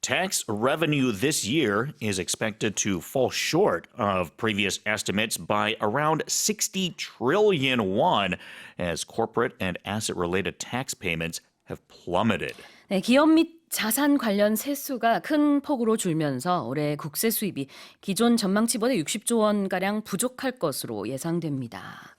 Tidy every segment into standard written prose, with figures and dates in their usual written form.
tax revenue this year is expected to fall short of previous estimates by around 60 trillion won as corporate and asset-related tax payments have plummeted. 네, 기업 및 자산 관련 세수가 큰 폭으로 줄면서 올해 국세 수입이 기존 전망치보다 60조 원가량 부족할 것으로 예상됩니다.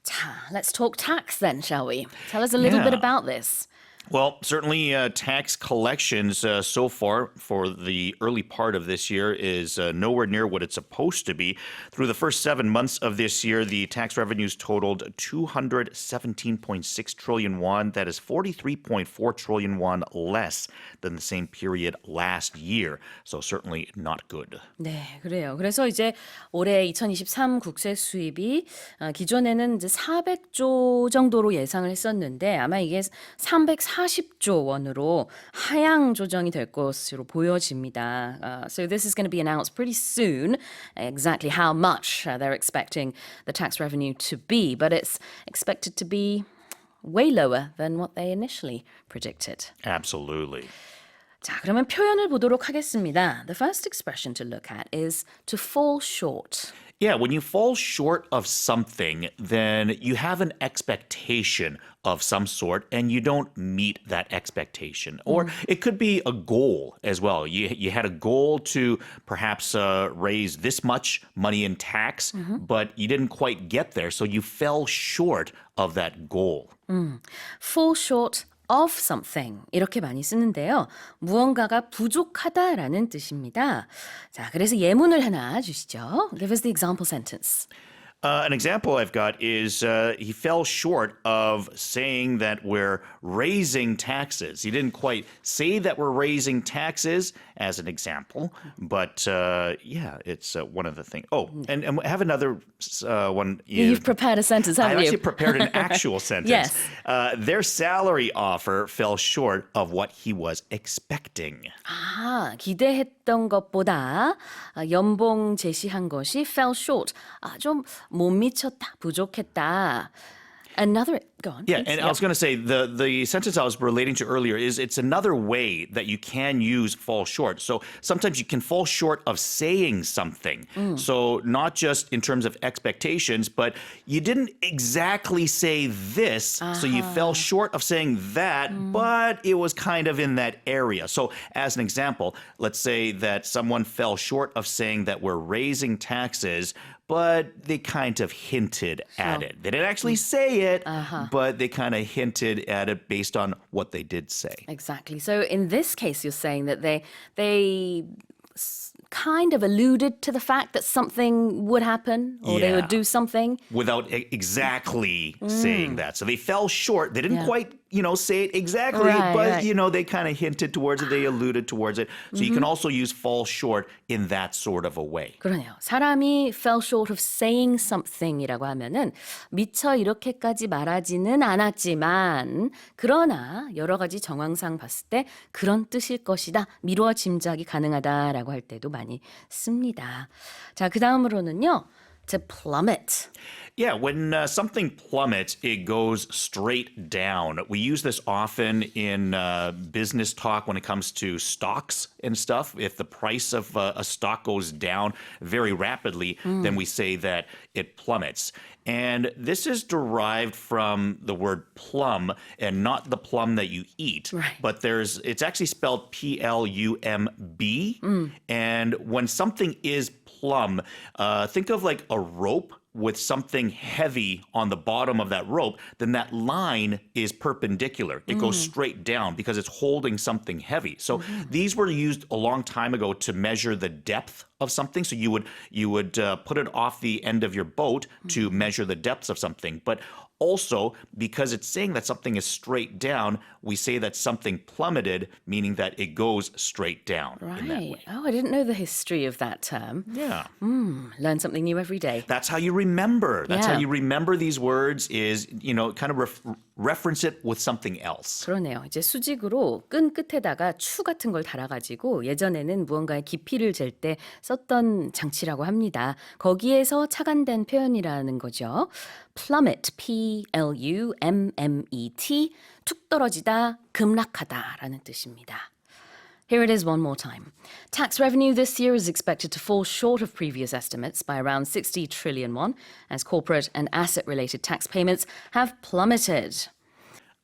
자, let's talk tax then, shall we? Tell us a little bit about this. Well, certainly tax collections so far for the early part of this year is nowhere near what it's supposed to be. Through the first 7 months of this year, the tax revenues totaled 217.6 trillion won. That is 43.4 trillion won less than the same period last year. So certainly not good. 네, 그래요. 그래서 이제 올해 2023 국세 수입이 기존에는 이제 400조 정도로 예상을 했었는데 아마 이게 340조 원으로 하향 조정이 될 것으로 보여집니다. So this is going to be announced pretty soon, exactly how much they're expecting the tax revenue to be, but it's expected to be way lower than what they initially predicted. Absolutely. 자, 그러면 표현을 보도록 하겠습니다. The first expression to look at is to fall short. Yeah, when you fall short of something, then you have an expectation of some sort and you don't meet that expectation. Or it could be a goal as well. You had a goal to perhaps raise this much money in tax, but you didn't quite get there, so you fell short of that goal. Fall short of something 이렇게 많이 쓰는데요. 무언가가 부족하다라는 뜻입니다. 자, 그래서 예문을 하나 주시죠. Give us the example sentence. An example I've got is he fell short of saying that we're raising taxes. He didn't quite say that we're raising taxes as an example, but yeah, it's one of the things. Oh, and I have another one. You've prepared a sentence, haven't I've you? actually prepared an actual sentence. Yes. Their salary offer fell short of what he was expecting. 아, 기대했던 것보다 연봉 제시한 것이 fell short. 좀 못 미쳤다, 부족했다. Another, go on. Yeah, please. and I was going to say the sentence I was relating to earlier is it's another way that you can use fall short. So sometimes you can fall short of saying something. So not just in terms of expectations, but you didn't exactly say this, so you fell short of saying that, but it was kind of in that area. So as an example, let's say that someone fell short of saying that we're raising taxes, but they kind of hinted at it. They didn't actually say it, but they kind of hinted at it based on what they did say. Exactly. So in this case, you're saying that they kind of alluded to the fact that something would happen or they would do something. Without exactly saying that. So they fell short. They didn't quite, say it exactly, but, they kind of hinted towards it. They alluded towards it. So you can also use fall short in that sort of a way. 그러네요. 사람이 fell short of saying something이라고 하면은 미처 이렇게까지 말하지는 않았지만 그러나 여러 가지 정황상 봤을 때 그런 뜻일 것이다. 미루어 짐작이 가능하다라고 할 때도 많이 씁니다. 자, 그 다음으로는요. To plummet. Yeah, when something plummets, it goes straight down. We use this often in business talk when it comes to stocks and stuff. If the price of a stock goes down very rapidly, then we say that it plummets. And this is derived from the word plum and not the plum that you eat. Right. But it's actually spelled P-L-U-M-B. And when something is plumb, think of like a rope with something heavy on the bottom of that rope, then that line is perpendicular. It goes straight down because it's holding something heavy. So these were used a long time ago to measure the depth of something. So you would put it off the end of your boat to measure the depths of something. But also, because it's saying that something is straight down, we say that something plummeted, meaning that it goes straight down in that way. Oh, I didn't know the history of that term. Yeah. Learn something new every day. That's how you remember. That's how Yeah. you remember these words is, kind of reference it with something else. 그러네요. 이제 수직으로 끈 끝에다가 추 같은 걸 달아가지고 예전에는 무언가의 깊이를 잴 때 썼던 장치라고 합니다. 거기에서 착안된 표현이라는 거죠. plummet, P-L-U-M-M-E-T, 툭 떨어지다, 급락하다라는 뜻입니다. Here it is one more time. Tax revenue this year is expected to fall short of previous estimates by around 60 trillion won, as corporate and asset-related tax payments have plummeted.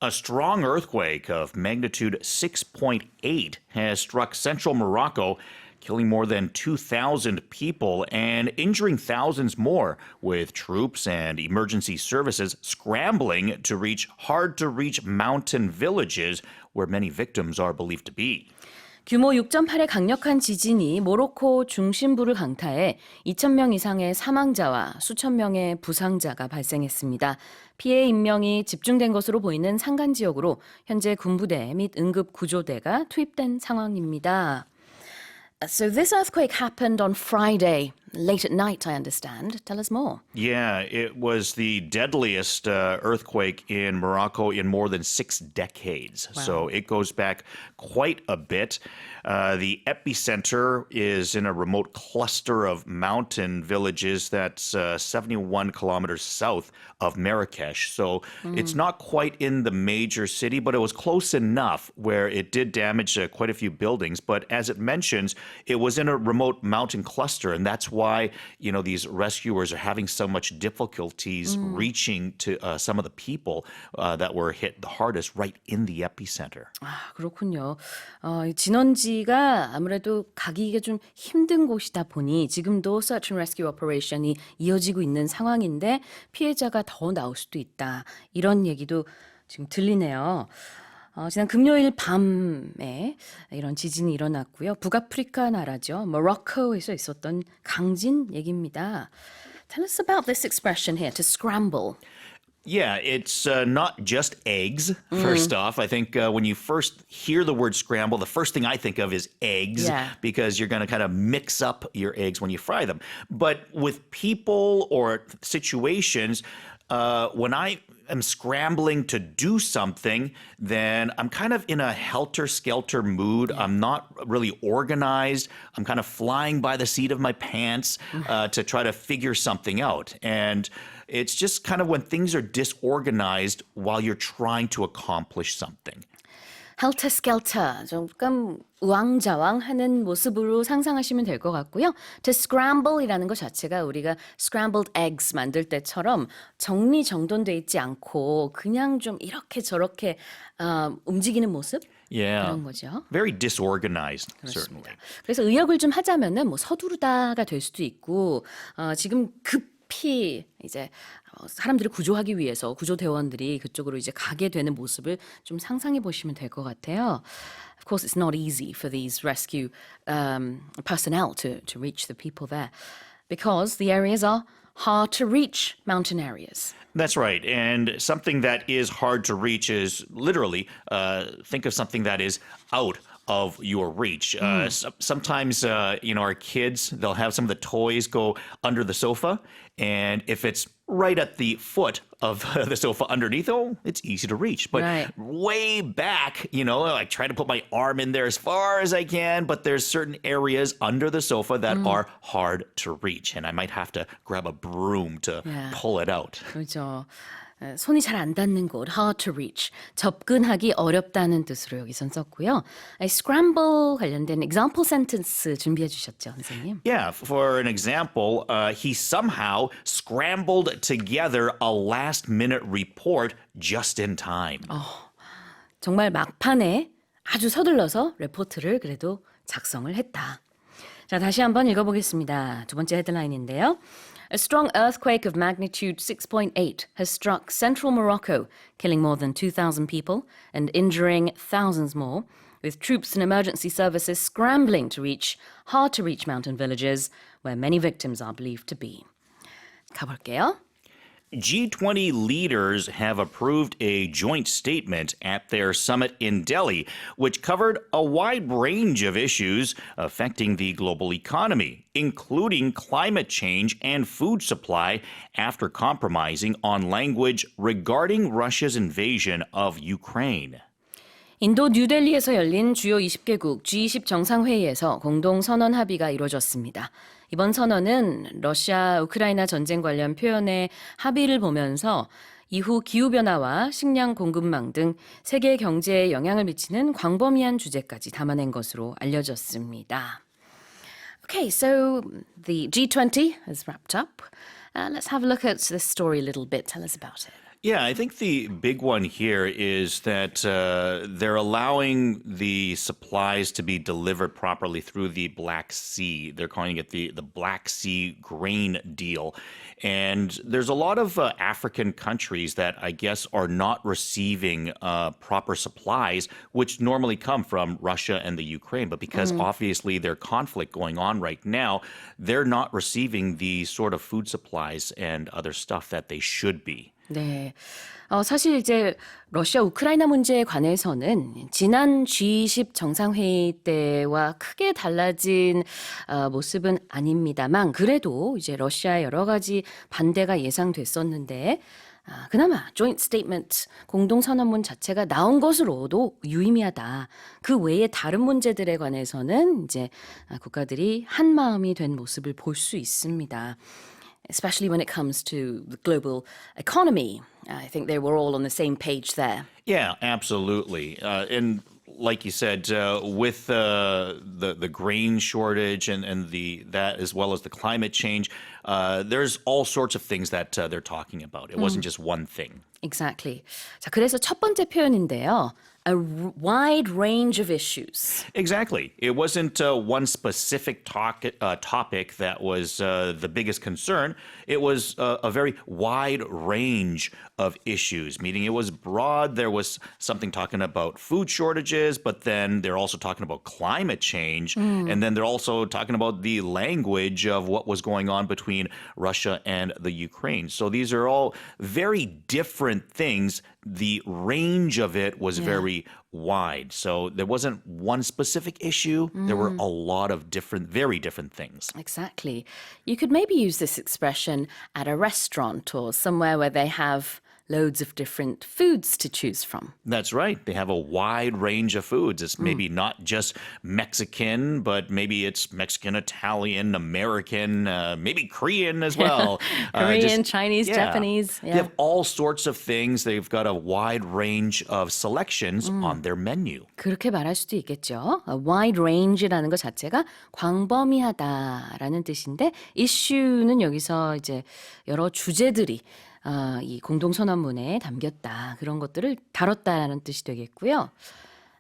A strong earthquake of magnitude 6.8 has struck central Morocco, killing more than 2,000 people and injuring thousands more, with troops and emergency services scrambling to reach hard-to-reach mountain villages where many victims are believed to be. 규모 6.8의 강력한 지진이 모로코 중심부를 강타해 2,000명 이상의 사망자와 수천 명의 부상자가 발생했습니다. 피해 인명이 집중된 것으로 보이는 산간 지역으로 현재 군부대 및 응급구조대가 투입된 상황입니다. So this earthquake happened on Friday, late at night, I understand. Tell us more. Yeah, it was the deadliest earthquake in Morocco in more than 6 decades. Wow. So it goes back quite a bit. The epicenter is in a remote cluster of mountain villages that's 71 kilometers south of Marrakesh. So it's not quite in the major city, but it was close enough where it did damage quite a few buildings. But as it mentions, it was in a remote mountain cluster, and that's why, you know, these rescuers are having so much difficulties reaching to some of the people that were hit the hardest right in the epicenter. 아, 그렇군요. 이 진원지가 아무래도 가기가 좀 힘든 곳이다 보니 지금도 Search and Rescue Operation이 이어지고 있는 상황인데 피해자가 더 나올 수도 있다. 이런 얘기도 지금 들리네요. 지난 금요일 밤에 이런 지진이 일어났고요. 북아프리카 나라죠. 모로코에서 있었던 강진 얘기입니다. Tell us about this expression here, to scramble. Yeah, it's not just eggs, first off. I think when you first hear the word scramble, the first thing I think of is eggs, Yeah. because you're going to kind of mix up your eggs when you fry them. But with people or situations, when I am scrambling to do something, then I'm kind of in a helter-skelter mood. I'm not really organized. I'm kind of flying by the seat of my pants to try to figure something out. And it's just kind of when things are disorganized while you're trying to accomplish something. Helter skelter, 조금 우왕좌왕하는 모습으로 상상하시면 될 것 같고요. To scramble이라는 것 자체가 우리가 scrambled eggs 만들 때처럼 정리정돈돼 있지 않고 그냥 좀 이렇게 저렇게 움직이는 모습? Yeah. 그런 거죠. Very disorganized, certainly. 그렇습니다. 그래서 의역을 좀 하자면은 뭐 서두르다가 될 수도 있고 지금 급히 이제 사람들을 구조하기 위해서 구조대원들이 그쪽으로 이제 가게 되는 모습을 좀 상상해 보시면 될 것 같아요. Of course, it's not easy for these rescue personnel to reach the people there because the areas are hard to reach mountain areas. That's right. And something that is hard to reach is literally, think of something that is out of your reach. Sometimes, our kids, they'll have some of the toys go under the sofa. And if it's right at the foot of the sofa underneath, it's easy to reach. But Right. way back, I try to put my arm in there as far as I can, but there's certain areas under the sofa that are hard to reach. And I might have to grab a broom to Yeah. pull it out. 그렇죠. 손이 잘 안 닿는 곳, hard to reach, 접근하기 어렵다는 뜻으로 여기선 썼고요. scramble 관련된 example sentence 준비해 주셨죠, 선생님? Yeah, for an example, he somehow scrambled together a last-minute report just in time. 정말 막판에 아주 서둘러서 레포트를 그래도 작성을 했다. 자, 다시 한번 읽어보겠습니다. 두 번째 헤드라인인데요. A strong earthquake of magnitude 6.8 has struck central Morocco, killing more than 2,000 people and injuring thousands more, with troops and emergency services scrambling to reach hard-to-reach mountain villages where many victims are believed to be. 가볼게요. G20 leaders have approved a joint statement at their summit in Delhi, which covered a wide range of issues affecting the global economy, including climate change and food supply, after compromising on language regarding Russia's invasion of Ukraine. 인도 뉴델리에서 열린 주요 20개국 G20 정상회의에서 공동 선언 합의가 이루어졌습니다. 이번 선언은 러시아 우크라이나 전쟁 관련 표현의 합의를 보면서 이후 기후변화와 식량 공급망 등 세계 경제에 영향을 미치는 광범위한 주제까지 담아낸 것으로 알려졌습니다. Okay, so the G20 has wrapped up. Let's have a look at this story a little bit. Tell us about it. Yeah, I think the big one here is that they're allowing the supplies to be delivered properly through the Black Sea. They're calling it the Black Sea grain deal. And there's a lot of African countries that I guess are not receiving proper supplies, which normally come from Russia and the Ukraine. But because obviously there's conflict going on right now, they're not receiving the sort of food supplies and other stuff that they should be. 네. 사실 이제 러시아 우크라이나 문제에 관해서는 지난 G20 정상회의 때와 크게 달라진 모습은 아닙니다만 그래도 이제 러시아의 여러 가지 반대가 예상됐었는데 그나마 joint statement 공동선언문 자체가 나온 것으로도 유의미하다. 그 외에 다른 문제들에 관해서는 이제 국가들이 한 마음이 된 모습을 볼 수 있습니다. Especially when it comes to the global economy. I think they were all on the same page there. Yeah, absolutely. And like you said, with the grain shortage and that as well as the climate change, there's all sorts of things that they're talking about. It wasn't just one thing. Exactly. 자, 그래서 첫 번째 표현인데요. A wide range of issues. Exactly. It wasn't one specific topic that was the biggest concern. It was a very wide range of issues, meaning it was broad. There was something talking about food shortages, but then they're also talking about climate change. And then they're also talking about the language of what was going on between Russia and the Ukraine. So these are all very different things. The range of it was very wide. So there wasn't one specific issue. There were a lot of very different things. Exactly. You could maybe use this expression at a restaurant or somewhere where they have loads of different foods to choose from. That's right. They have a wide range of foods. It's maybe not just Mexican, but maybe it's Mexican, Italian, American, maybe Korean as well. Korean, Chinese, Japanese. They have all sorts of things. They've got a wide range of selections on their menu. 그렇게 말할 수도 있겠죠. A wide range라는 것 자체가 광범위하다라는 뜻인데 issue는 여기서 이제 여러 주제들이 이 공동선언문에 담겼다. 그런 것들을 다뤘다라는 뜻이 되겠고요.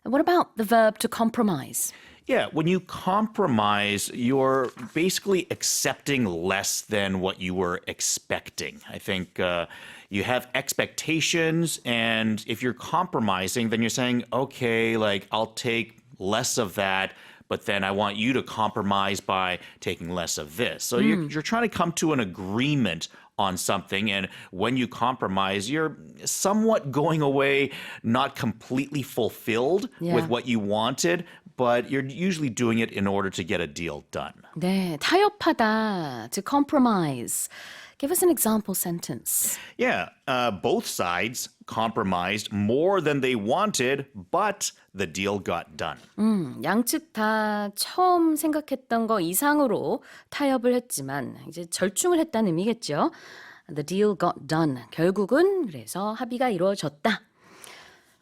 What about the verb to compromise? Yeah, when you compromise, you're basically accepting less than what you were expecting. I think you have expectations, and if you're compromising, then you're saying, okay, like I'll take less of that, but then I want you to compromise by taking less of this. So you're trying to come to an agreement on something, and when you compromise, you're somewhat going away not completely fulfilled with what you wanted, but you're usually doing it in order to get a deal done. 네, 타협하다, to compromise. Give us an example sentence. Yeah, both sides compromised more than they wanted, but the deal got done. 양측 다 처음 생각했던 거 이상으로 타협을 했지만 이제 절충을 했다는 의미겠죠. The deal got done. 결국은 그래서 합의가 이루어졌다.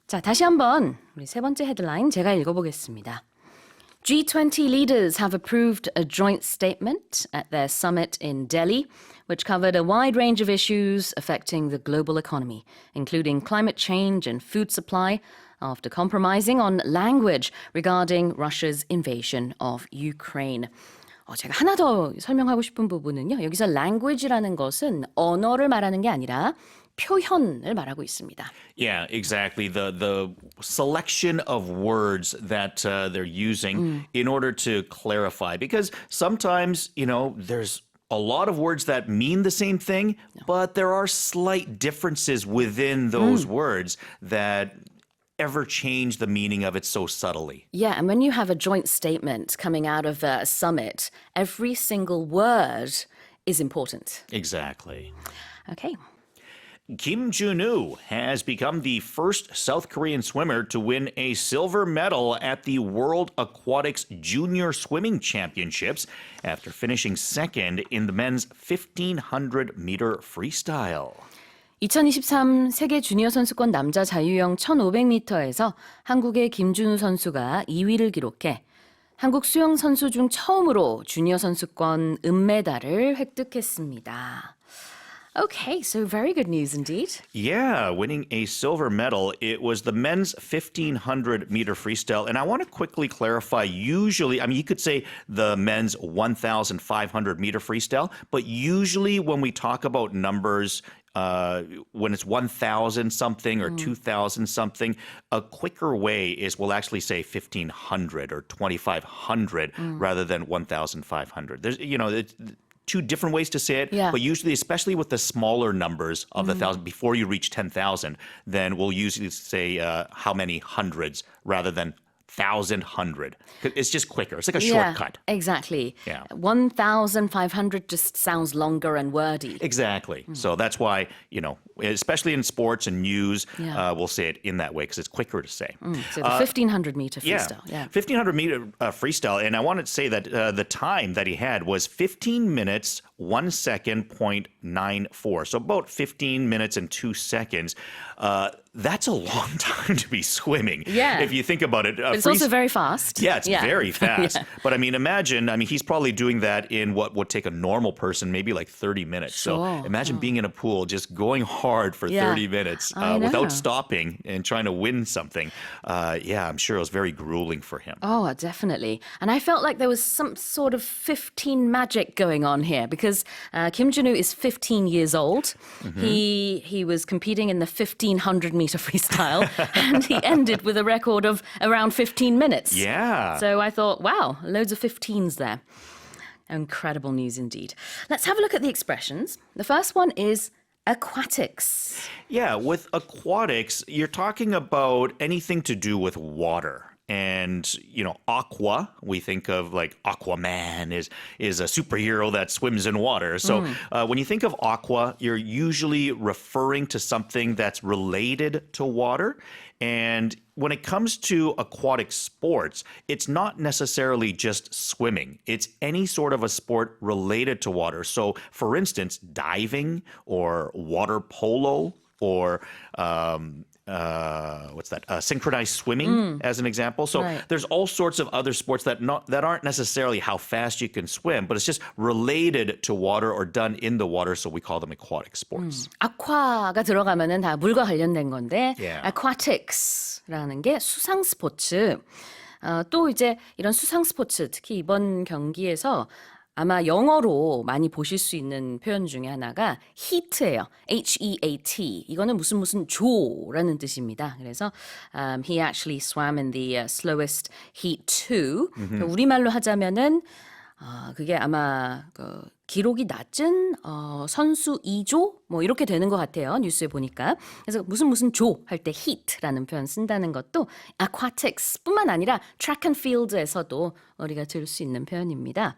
자, 다시 한번 우리 세 번째 헤드라인 제가 읽어보겠습니다. G20 leaders have approved a joint statement at their summit in Delhi, which covered a wide range of issues affecting the global economy, including climate change and food supply, after compromising on language regarding Russia's invasion of Ukraine. 제가 하나 더 설명하고 싶은 부분은요. 여기서 language라는 것은 언어를 말하는 게 아니라 표현을 말하고 있습니다. Yeah, exactly. The selection of words that they're using in order to clarify. Because sometimes, there's a lot of words that mean the same thing, but there are slight differences within those words that ever change the meaning of it so subtly. Yeah, and when you have a joint statement coming out of a summit, every single word is important. Exactly. Okay. Kim Jun-woo has become the first South Korean swimmer to win a silver medal at the World Aquatics Junior Swimming Championships after finishing second in the men's 1,500-meter freestyle. 2023 세계 주니어 선수권 남자 자유형 1500m에서 한국의 김준우 선수가 2위를 기록해 한국 수영 선수 중 처음으로 주니어 선수권 은메달을 획득했습니다. Okay, so very good news indeed. Yeah, winning a silver medal. It was the men's 1500 meter freestyle. And I want to quickly clarify, usually, I mean, you could say the men's 1500 meter freestyle, but usually when we talk about numbers, when it's 1,000 something or 2,000 something, a quicker way is we'll actually say 1,500 or 2,500 rather than 1,500. There's, it's two different ways to say it, but usually, especially with the smaller numbers of the 1,000, before you reach 10,000, then we'll usually say how many hundreds rather than 1,100. It's just quicker. It's like a shortcut. Exactly. Yeah. 1,500 just sounds longer and wordy. Exactly. So that's why, especially in sports and news, we'll say it in that way because it's quicker to say. So the 1,500 meter freestyle. Yeah, 1,500 meter freestyle. And I wanted to say that the time that he had was 15 minutes, 1 second, 0.94. So about 15 minutes and 2 seconds. That's a long time to be swimming. Yeah. If you think about it. But it's also very fast. Yeah, it's very fast. Yeah. But imagine, he's probably doing that in what would take a normal person maybe like 30 minutes. Sure. So imagine being in a pool just going hard for 30 minutes without stopping and trying to win something. I'm sure it was very grueling for him. Oh, definitely. And I felt like there was some sort of 15 magic going on here because Kim Jun-woo is 15 years old. He was competing in the 1,500 meter freestyle and he ended with a record of around 15 minutes. Yeah. So I thought, wow, loads of 15s there. Incredible news indeed. Let's have a look at the expressions. The first one is aquatics. Yeah, with aquatics, you're talking about anything to do with water. And, aqua, we think of like Aquaman is a superhero that swims in water. So when you think of aqua, you're usually referring to something that's related to water. And when it comes to aquatic sports, it's not necessarily just swimming. It's any sort of a sport related to water. So, for instance, diving or water polo or synchronized swimming as an example. So there's all sorts of other sports that aren't necessarily how fast you can swim, but it's just related to water or done in the water. So we call them aquatic sports. 아쿠아가 들어가면은 다 물과 관련된 건데 Yeah. aquatics라는 게 수상 스포츠. 또 이제 이런 수상 스포츠 특히 이번 경기에서 아마 영어로 많이 보실 수 있는 표현 중에 하나가 heat예요. H-E-A-T. 이거는 무슨 조라는 뜻입니다. 그래서 he actually swam in the slowest heat 2. 우리말로 하자면은 그게 아마 기록이 낮은 선수 2조 뭐 이렇게 되는 것 같아요. 뉴스에 보니까. 그래서 무슨 조 할 때 heat라는 표현 쓴다는 것도 aquatics뿐만 아니라 track and field에서도 우리가 들을 수 있는 표현입니다.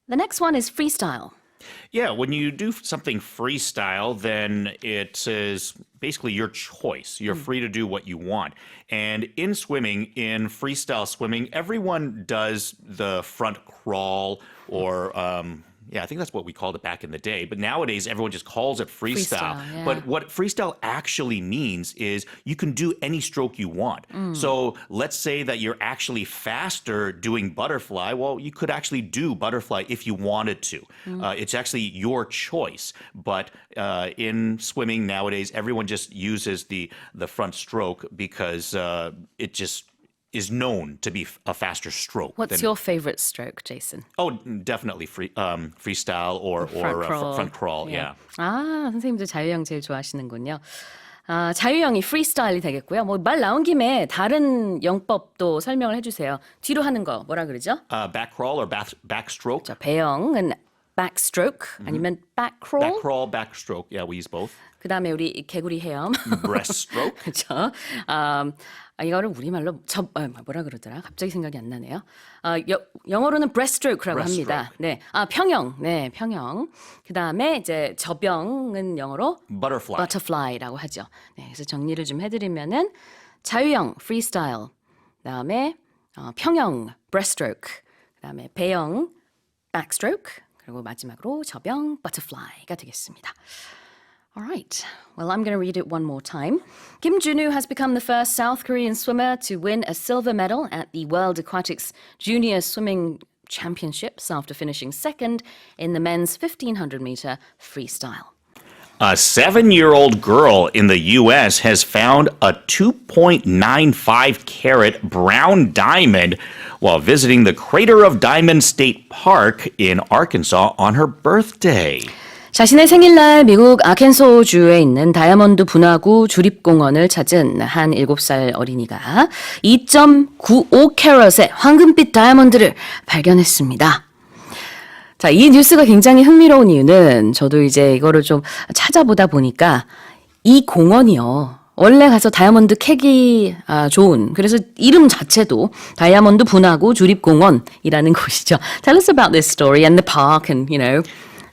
The next one is freestyle. Yeah, when you do something freestyle, then it is basically your choice. You're free to do what you want. And in swimming, in freestyle swimming, everyone does the front crawl or I think that's what we called it back in the day. But nowadays, everyone just calls it freestyle. Yeah. But what freestyle actually means is you can do any stroke you want. So let's say that you're actually faster doing butterfly. Well, you could actually do butterfly if you wanted to. It's actually your choice. But in swimming nowadays, everyone just uses the front stroke because it just is known to be a faster stroke. What's your favorite stroke, Jason? Oh, definitely freestyle or front crawl. Yeah. 아, 선생님도 자유형 제일 좋아하시는군요. 자유형이 freestyle이 되겠고요. 뭐 말 나온 김에 다른 영법도 설명을 해주세요. 뒤로 하는 거 뭐라 그러죠? Back crawl or backstroke. 자, 배영은 backstroke 아니면 backcrawl. Backcrawl, backstroke. Yeah, we use both. 그다음에 우리 개구리 헤엄. Breaststroke. 그렇죠. 이거를 우리말로 뭐라 그러더라? 갑자기 생각이 안 나네요. 영어로는 breaststroke라고 합니다. 네. 평영. 네, 평영. 그다음에 이제 저병은 영어로 butterfly라고 하죠. 네. 그래서 정리를 좀 해드리면은 자유형 freestyle. 그다음에 평영 breaststroke. 그다음에 배영 backstroke. 그리고 마지막으로 저병 butterfly가 되겠습니다. All right. Well, I'm going to read it one more time. Kim Junwoo has become the first South Korean swimmer to win a silver medal at the World Aquatics Junior Swimming Championships after finishing second in the men's 1500-meter freestyle. A 7-year-old girl in the U.S. has found a 2.95 carat brown diamond while visiting the Crater of Diamonds State Park in Arkansas on her birthday. 자신의 생일날 미국 아켄소주에 있는 다이아몬드 분화구 주립공원을 찾은 한 7살 어린이가 2.95캐럿의 황금빛 다이아몬드를 발견했습니다. 자, 이 뉴스가 굉장히 흥미로운 이유는 저도 이제 이거를 좀 찾아보다 보니까 이 공원이요. 원래 가서 다이아몬드 캐기 좋은, 그래서 이름 자체도 다이아몬드 분화구 주립공원이라는 곳이죠. Tell us about this story and the park and, you know,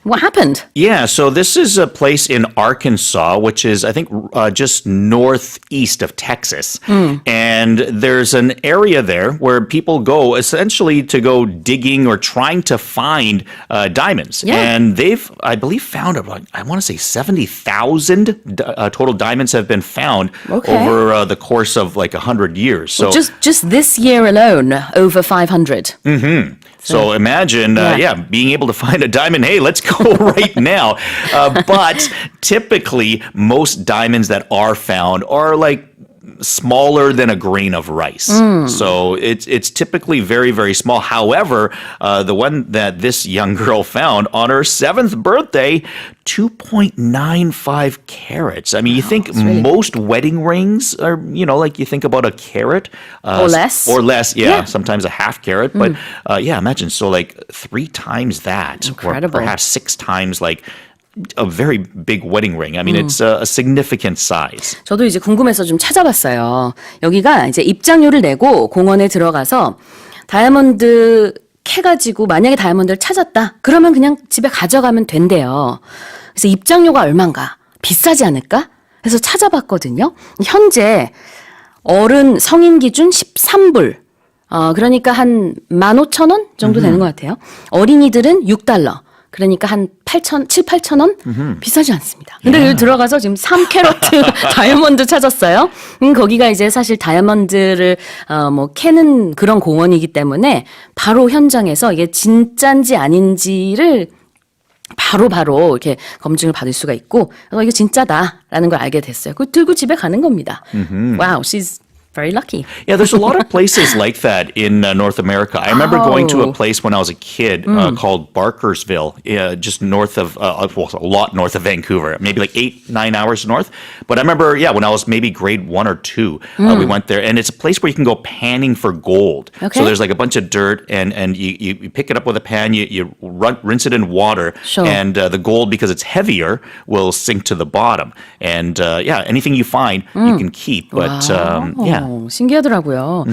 what happened? Yeah, so this is a place in Arkansas, which is, I think, just northeast of Texas. And there's an area there where people go essentially to go digging or trying to find diamonds. Yeah. And they've, I believe, found, I want to say 70,000 total diamonds have been found over the course of like 100 years. So Just this year alone, over 500. So imagine, being able to find a diamond. Hey, let's go right now. But typically, most diamonds that are found are like smaller than a grain of rice. So it's typically very, very small. However, the one that this young girl found on her 7th birthday, 2.95 carats. I mean, you think most wedding rings are, you know, like you think about a carat. Or less. Or less, sometimes a half carat. But imagine, so like 3 times that. Incredible. Or perhaps 6 times like a very big wedding ring. I mean, it's a significant size. 저도 이제 궁금해서 좀 찾아봤어요. 여기가 이제 입장료를 내고 공원에 들어가서 다이아몬드 캐가지고 만약에 다이아몬드를 찾았다. 그러면 그냥 집에 가져가면 된대요. 그래서 입장료가 얼만가? 비싸지 않을까? 그래서 찾아봤거든요. 현재 어른 성인 기준 13불. 그러니까 한 15,000원 정도 되는 것 같아요. 어린이들은 6달러. 그러니까 한 7-8천 원? 비싸지 않습니다. 근데 여기 들어가서 지금 3캐럿 다이아몬드 찾았어요. 거기가 이제 사실 다이아몬드를 캐는 그런 공원이기 때문에 바로 현장에서 이게 진짠지 아닌지를 바로 이렇게 검증을 받을 수가 있고 이게 진짜다라는 걸 알게 됐어요. 그거 들고 집에 가는 겁니다. Wow, she's very lucky. Yeah, there's a lot of places like that in North America. I remember going to a place when I was a kid called Barkersville, just north of, a lot north of Vancouver, maybe like 8-9 hours north. But I remember, when I was maybe grade 1 or 2, we went there, and it's a place where you can go panning for gold. Okay. So there's like a bunch of dirt, and you pick it up with a pan, you rinse it in water, Sure. and the gold, because it's heavier, will sink to the bottom. And anything you find, you can keep. But 신기하더라고요.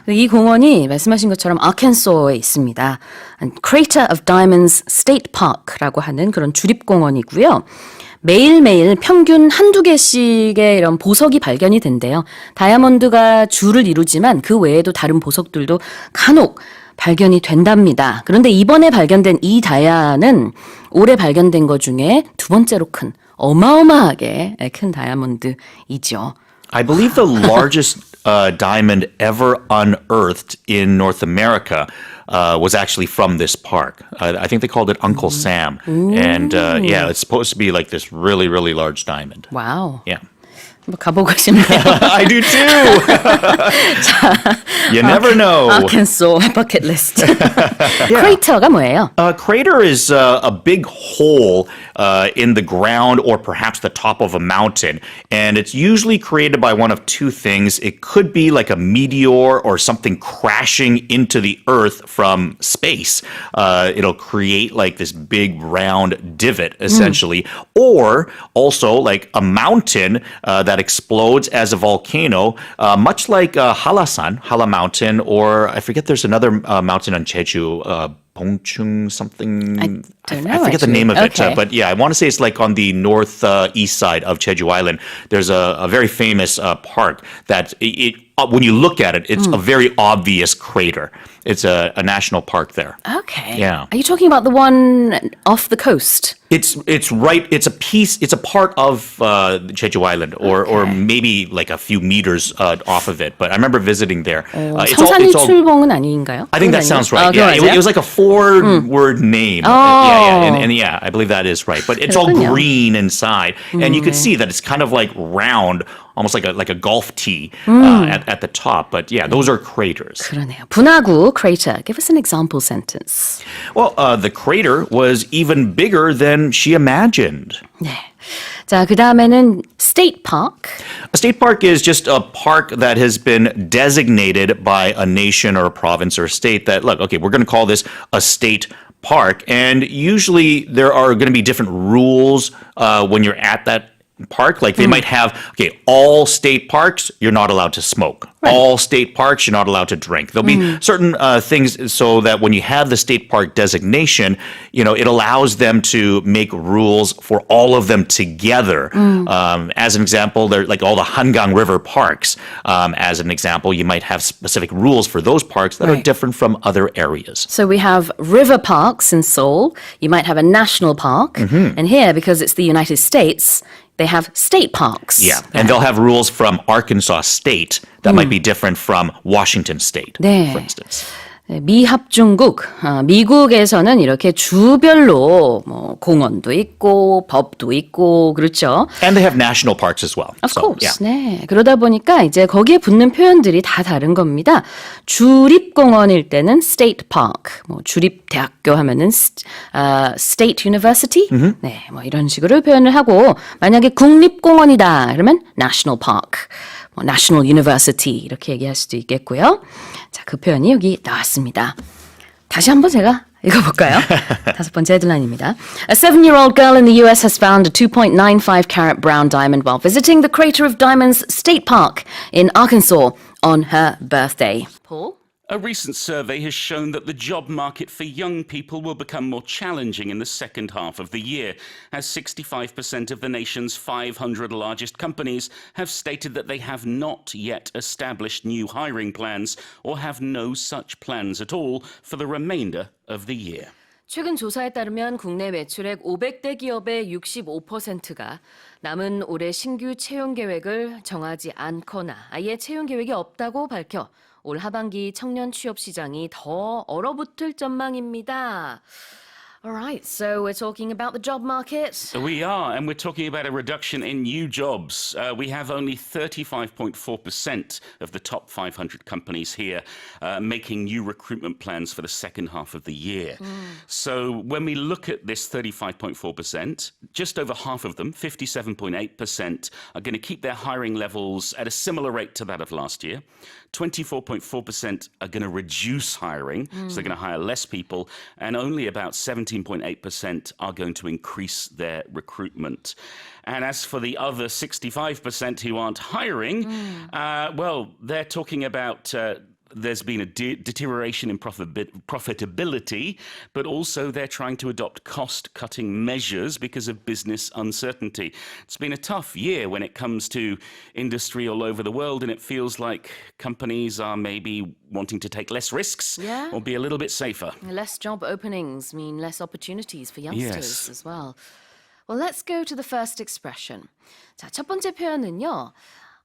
이 공원이 말씀하신 것처럼 아켄소에 있습니다. Crater of Diamonds State Park라고 하는 그런 주립공원이고요. 매일매일 평균 1-2개씩의 이런 보석이 발견이 된대요. 다이아몬드가 주를 이루지만 그 외에도 다른 보석들도 간혹 발견이 된답니다. 그런데 이번에 발견된 이 다이아는 올해 발견된 것 중에 2번째로 큰 어마어마하게 큰 다이아몬드이죠. I believe the largest diamond ever unearthed in North America was actually from this park. I think they called it Uncle Sam. And it's supposed to be like this really, really large diamond. 와우. Yeah. 가보고 싶네요. I do too. You never know. 아켄소 버킷리스트. 크레이터가 뭐예요? Crater is a big hole in the ground or perhaps the top of a mountain. And it's usually created by one of 2 things. It could be like a meteor or something crashing into the earth from space. It'll create like this big round divot, essentially. Or also like a mountain that explodes as a volcano, much like Halasan, Hala Mountain, or I forget there's another mountain on Jeju, Bongchung something. I don't know. I forget the name of it, Okay. but I want to say it's like on the northeast side of Jeju Island. There's a very famous park that when you look at it, it's a very obvious crater. It's a national park there. Okay. Yeah. Are you talking about the one off the coast? It's right. It's a piece. It's a part of Jeju Island, or maybe like a few meters off of it. But I remember visiting there. 성산일출봉은 아닌가요? I think that sounds right. 그건 Yeah, it was like a four-word name. And yeah, I believe that is right. But it's all green inside, and you could see that it's kind of like round, almost like a golf tee at the top. But yeah, those are craters. 그러네요. 분화구 crater. Give us an example sentence. Well, the crater was even bigger than she imagined. 네. 자, 그 다음에는 state park. A state park is just a park that has been designated by a nation or a province or a state that, look, okay, we're going to call this a state park. And usually there are going to be different rules when you're at that park. Like they might have, okay, all state parks, you're not allowed to smoke. Right. All state parks, you're not allowed to drink. There'll be certain things so that when you have the state park designation, it allows them to make rules for all of them together. As an example, they're like all the Hangang River parks. As an example, you might have specific rules for those parks that are different from other areas. So we have river parks in Seoul. You might have a national park. And here, because it's the United States, they have state parks. Yeah, and they'll have rules from Arkansas State that might be different from Washington State, for instance. 미합중국, 미국에서는 이렇게 주별로 뭐 공원도 있고 법도 있고 그렇죠. And they have national parks as well. Of course. 네. 그러다 보니까 이제 거기에 붙는 표현들이 다 다른 겁니다. 주립공원일 때는 state park, 뭐 주립대학교 하면은 state university, 네, 뭐 이런 식으로 표현을 하고 만약에 국립공원이다 그러면 national park. National University 이렇게 얘기할 수도 있겠고요. 자, 그 표현이 여기 나왔습니다. 다시 한번 제가 읽어볼까요? 다섯 번째 헤드라인입니다. A 7-year-old girl in the US has found a 2.95 carat brown diamond while visiting the Crater of Diamonds State Park in Arkansas on her birthday. Paul? A recent survey has shown that the job market for young people will become more challenging in the second half of the year, as 65% of the nation's 500 largest companies have stated that they have not yet established new hiring plans or have no such plans at all for the remainder of the year. 최근 조사에 따르면 국내 매출액 500대 기업의 65%가 남은 올해 신규 채용 계획을 정하지 않거나 아예 채용 계획이 없다고 밝혀 올 하반기 청년 취업 시장이 더 얼어붙을 전망입니다. All right, so we're talking about the job market. We are, and we're talking about a reduction in new jobs. We have only 35.4% of the top 500 companies here making new recruitment plans for the second half of the year. So when we look at this 35.4%, just over half of them, 57.8%, are going to keep their hiring levels at a similar rate to that of last year. 24.4% are going to reduce hiring, so they're going to hire less people, and only about 17.8% are going to increase their recruitment. And as for the other 65% who aren't hiring, well, they're talking about there's been a deterioration in profitability, but also they're trying to adopt cost-cutting measures because of business uncertainty. It's been a tough year when it comes to industry all over the world, and it feels like companies are maybe wanting to take less risks or be a little bit safer. Less job openings mean less opportunities for youngsters as well. Well, let's go to the first expression. 자, 첫 번째 표현은요.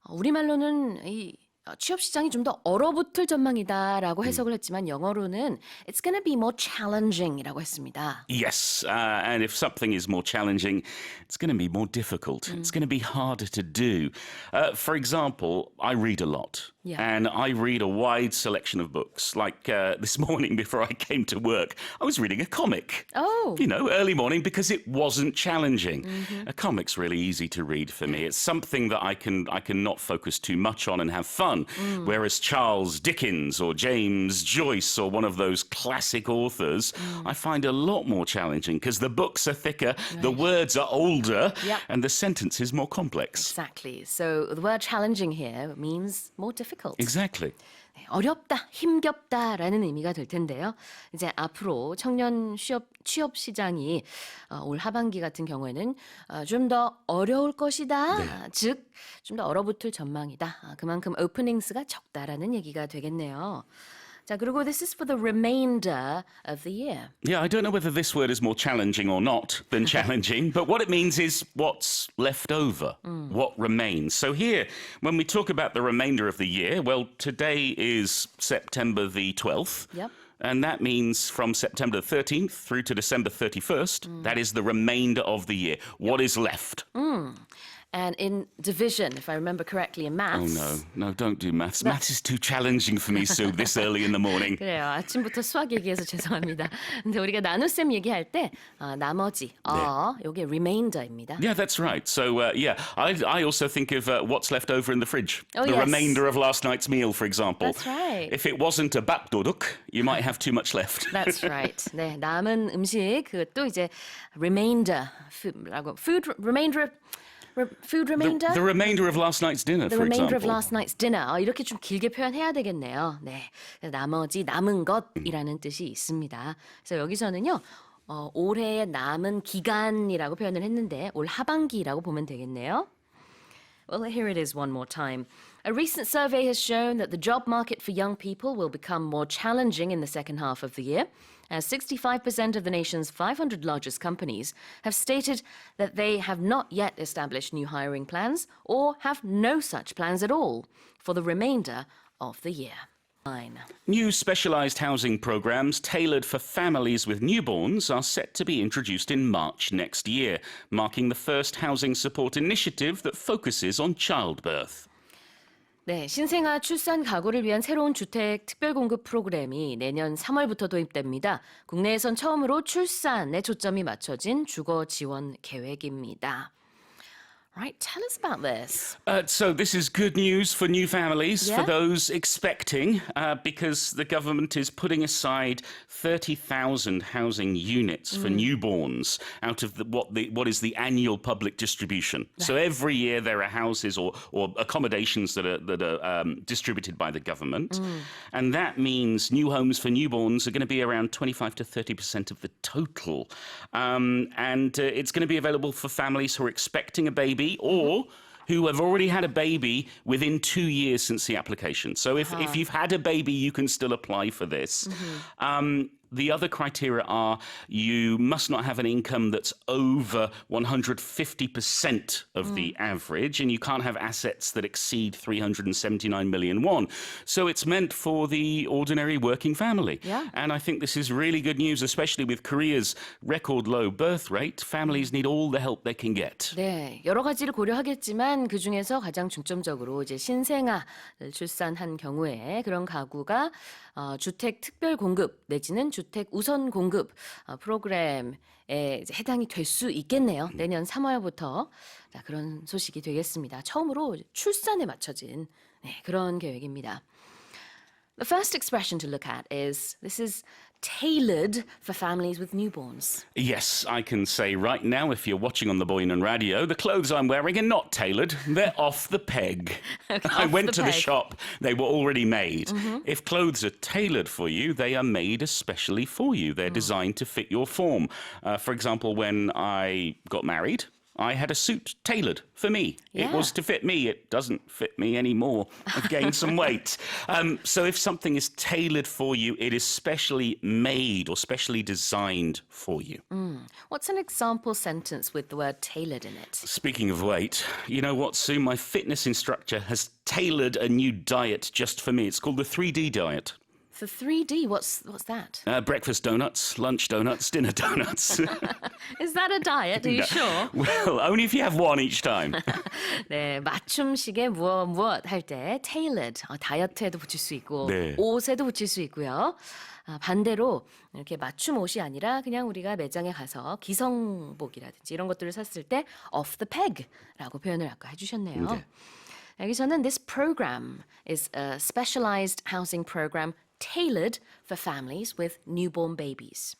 우리말로는 이 취업 시장이 좀 더 얼어붙을 전망이다라고 해석을 했지만 영어로는 it's going to be more challenging이라고 했습니다. Yes, and if something is more challenging, it's going to be more difficult. It's going to be harder to do. For example, I read a lot. And I read a wide selection of books. Like this morning before I came to work, I was reading a comic. Oh. You know, early morning because it wasn't challenging. A comic's really easy to read for me. It's something that I can not focus too much on and have fun. Whereas Charles Dickens or James Joyce or one of those classic authors, I find a lot more challenging because the books are thicker, the words are older, and the sentence is more complex. Exactly. So the word challenging here means more difficult. Exactly. 네, 어렵다, 힘겹다라는 의미가 될 텐데요. 이제 앞으로 청년 취업 시장이 올 하반기 같은 경우에는 좀 더 어려울 것이다. 즉, 좀 더 얼어붙을 전망이다. 그만큼 오프닝스가 적다라는 얘기가 되겠네요. 자, 그리고 this is for the remainder of the year. Yeah, I don't know whether this word is more challenging or not than challenging, but what it means is what's left over, what remains. So here, when we talk about the remainder of the year, well, today is September the 12th. Yep. And that means from September 13th through to December 31st, that is the remainder of the year. What is left? And in division, if I remember correctly, in maths. Oh, no, don't do maths. Maths is too challenging for me, Sue, this early in the morning. 그래요. 아침부터 수학 얘기해서 죄송합니다. 근데 우리가 나눗셈 얘기할 때 나머지, 요게 remainder입니다. Yeah, that's right. So, I also think of what's left over in the fridge. Oh, the yes. remainder of last night's meal, for example. That's right. If it wasn't a babdoduk, you might have too much left. That's right. 네, 남은 음식 그것도 이제 remainder, food remainder. Food remainder? The remainder of last night's dinner, The for remainder example. of last night's dinner. 이렇게 좀 길게 표현해야 되겠네요. 네, 나머지 남은 것이라는 뜻이 있습니다. 그래서 여기서는요. 올해의 남은 기간이라고 표현을 했는데 올 하반기라고 보면 되겠네요. Well, here it is one more time. A recent survey has shown that the job market for young people will become more challenging in the second half of the year, as 65% of the nation's 500 largest companies have stated that they have not yet established new hiring plans or have no such plans at all for the remainder of the year. New specialised housing programmes tailored for families with newborns are set to be introduced in March next year, marking the first housing support initiative that focuses on childbirth. 네, 신생아 출산 가구를 위한 새로운 주택 특별 공급 프로그램이 내년 3월부터 도입됩니다. 국내에선 처음으로 출산에 초점이 맞춰진 주거 지원 계획입니다. Right, tell us about this. So this is good news for new families, Yeah? for those expecting, because the government is putting aside 30,000 housing units for newborns out of what is the annual public distribution. So every year there are houses or accommodations that are distributed by the government, and that means new homes for newborns are going to be around 25 to 30% of the total, and it's going to be available for families who are expecting a baby. Or who have already had a baby within 2 years since the application. So if you've had a baby, you can still apply for this. The other criteria are you must not have an income that's over 150% of the average, and you can't have assets that exceed 379 million won. So it's meant for the ordinary working family. Yeah. And I think this is really good news, especially with Korea's record low birth rate. Families need all the help they can get. 네, 여러 가지를 고려하겠지만 그 중에서 가장 중점적으로 이제 신생아를 출산한 경우에 그런 가구가 주택 특별 공급 내지는 주택 우선 공급 프로그램에 이제 해당이 될 수 있겠네요. 내년 3월부터 자, 그런 소식이 되겠습니다. 처음으로 출산에 맞춰진 그런 계획입니다. The first expression to look at is this is tailored for families with newborns. Yes, I can say right now, if you're watching on the Boynan Radio, the clothes I'm wearing are not tailored. They're off the peg. I went to the shop. They were already made. If clothes are tailored for you, they are made especially for you. They're designed to fit your form. For example, when I got married, I had a suit tailored for me. Yeah. It was to fit me. It doesn't fit me anymore. I've gained some weight. So if something is tailored for you, it is specially made or specially designed for you. What's an example sentence with the word tailored in it? Speaking of weight, you know what, Sue? My fitness instructor has tailored a new diet just for me. It's called the 3D diet. The 3D, what's that? Breakfast donuts, lunch donuts, dinner donuts. Is that a diet? Are you sure? Well, only if you have one each time. 네, 맞춤식의 무엇 할 때 tailored, 다이어트에도 붙일 수 있고 네. 옷에도 붙일 수 있고요. 반대로 이렇게 맞춤 옷이 아니라 그냥 우리가 매장에 가서 기성복이라든지 이런 것들을 샀을 때 off the peg라고 표현을 아까 해주셨네요. 네. 여기서는 this program is a specialized housing program tailored for families with newborn babies.